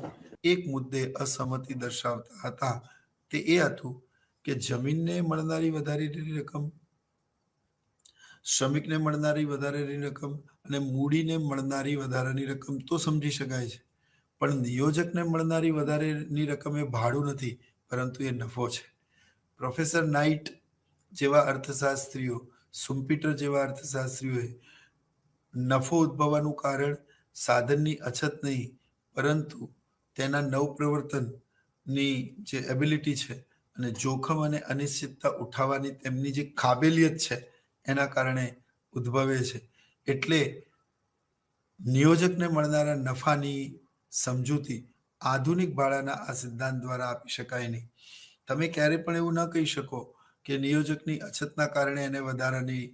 એક મુદ્દે અસહમતિ દર્શાવતા હતા, તે એ હતું કે જમીનને મળનારી વધારેલી રકમ, શ્રમિકને મળનારી વધારેલી રકમ અને મૂડીને મળનારી વધારાની રકમ તો સમજી શકાય છે, પણ નિયોજકને મળનારી વધારેની રકમ એ ભાડું નથી, પરંતુ એ નફો છે. પ્રોફેસર નાઇટ જેવા અર્થશાસ્ત્રીઓ, સુમ્પીટર જેવા અર્થશાસ્ત્રીઓએ નફો ઉદ્ભવવાનું કારણ સાધનની અછત નહીં, પરંતુ તેના નવપ્રવર્તનની જે એબિલિટી છે અને જોખમ અને અનિશ્ચિતતા ઉઠાવવાની તેમની જે કાબેલિયત છે એના કારણે ઉદ્ભવે છે. એટલે નિયોજકને મળનારા નફાની સમજૂતી આધુનિક ભાડાના આ સિદ્ધાંત દ્વારા આપી શકાય નહીં. તમે ક્યારે પણ એવું ન કહી શકો કે નિયોજકની અછતના કારણે એને વધારાની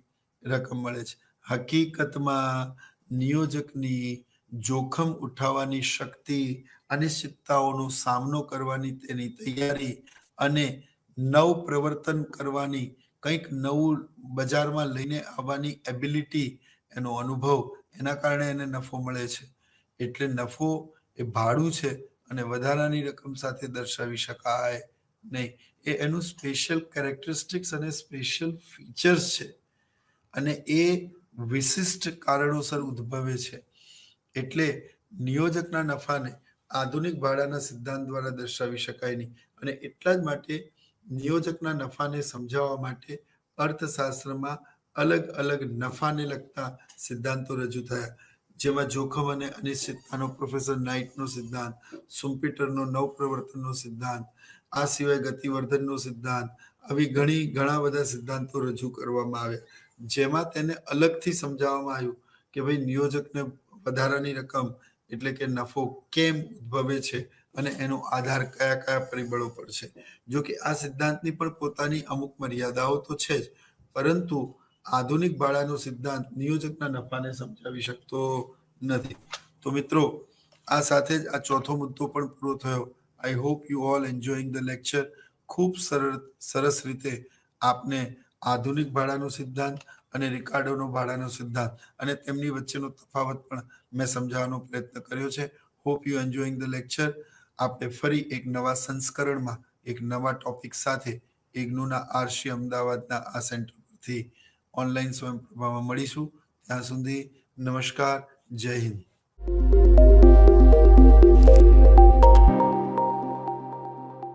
રકમ મળે છે. હકીકતમાં નિયોજકની જોખમ ઉઠાવવાની શક્તિ, અનિશ્ચિતતાઓનો સામનો કરવાની તેની તૈયારી અને નવ પ્રવર્તન કરવાની, કંઈક નવું બજારમાં લઈને આવવાની એબિલિટી, એનો અનુભવ, એના કારણે એને નફો મળે છે. એટલે નફો એ ભાડું છે અને વધારાની રકમ સાથે દર્શાવી શકાય નહીં. એ એનું સ્પેશિયલ કેરેક્ટરિસ્ટિક્સ અને સ્પેશિયલ ફીચર્સ છે અને એ વિશિષ્ટ કારણોસર ઉદ્ભવે છે. એટલે નિયોજકના નફાને આધુનિક ભાડાના સિદ્ધાંત દ્વારા દર્શાવી શકાય નહીં. અને એટલા જ માટે નિયોજકના નફાને સમજાવવા માટે અર્થશાસ્ત્રમાં અલગ અલગ નફાને લગતા સિદ્ધાંતો રજૂ થયા, જેમાં જોખમ અને અનિશ્ચિતતાનો પ્રોફેસર નાઇટનો સિદ્ધાંત, સુમ્પીટરનો નવપ્રવર્તનનો સિદ્ધાંત, આ સિવાય ગતિવર્ધનનો સિદ્ધાંત, આવી ઘણા બધા સિદ્ધાંતો રજૂ કરવામાં આવ્યા, જેમાં તેને અલગથી સમજાવવામાં આવ્યું કે ભાઈ નિયોજકને વધારાની રકમ એટલે કે નફો કેમ ઉદ્ભવે છે અને એનો આધાર કયા કયા પરિબળો પર છે. જો કે આ સિદ્ધાંતની પણ પોતાની અમુક મર્યાદાઓ તો છે જ, પરંતુ આધુનિક ભાડાનો સિદ્ધાંત નિયોજકના નફાને સમજાવી શકતો નથી. તો મિત્રો, આ સાથે જ આ ચોથો મુદ્દો પણ પૂરો થયો. I hope you all enjoying the lecture. ખૂબ સરસ રીતે આપને આધુનિક ભાડાનો સિદ્ધાંત અને રિકાર્ડોનો ભાડાનો સિદ્ધાંત અને તેમની વચ્ચેનો તફાવત પણ મેં સમજાવવાનો પ્રયત્ન કર્યો છે. Hope you enjoying the lecture. આપણે ફરી એક નવા સંસ્કરણમાં એક નવા ટોપિક સાથે ઇગ્નુના આરસી અમદાવાદના આ સેન્ટર પરથી ઓનલાઈન સ્વયંપ્રભામાં મળીશું. ત્યાં સુધી નમસ્કાર. જય હિન્દ.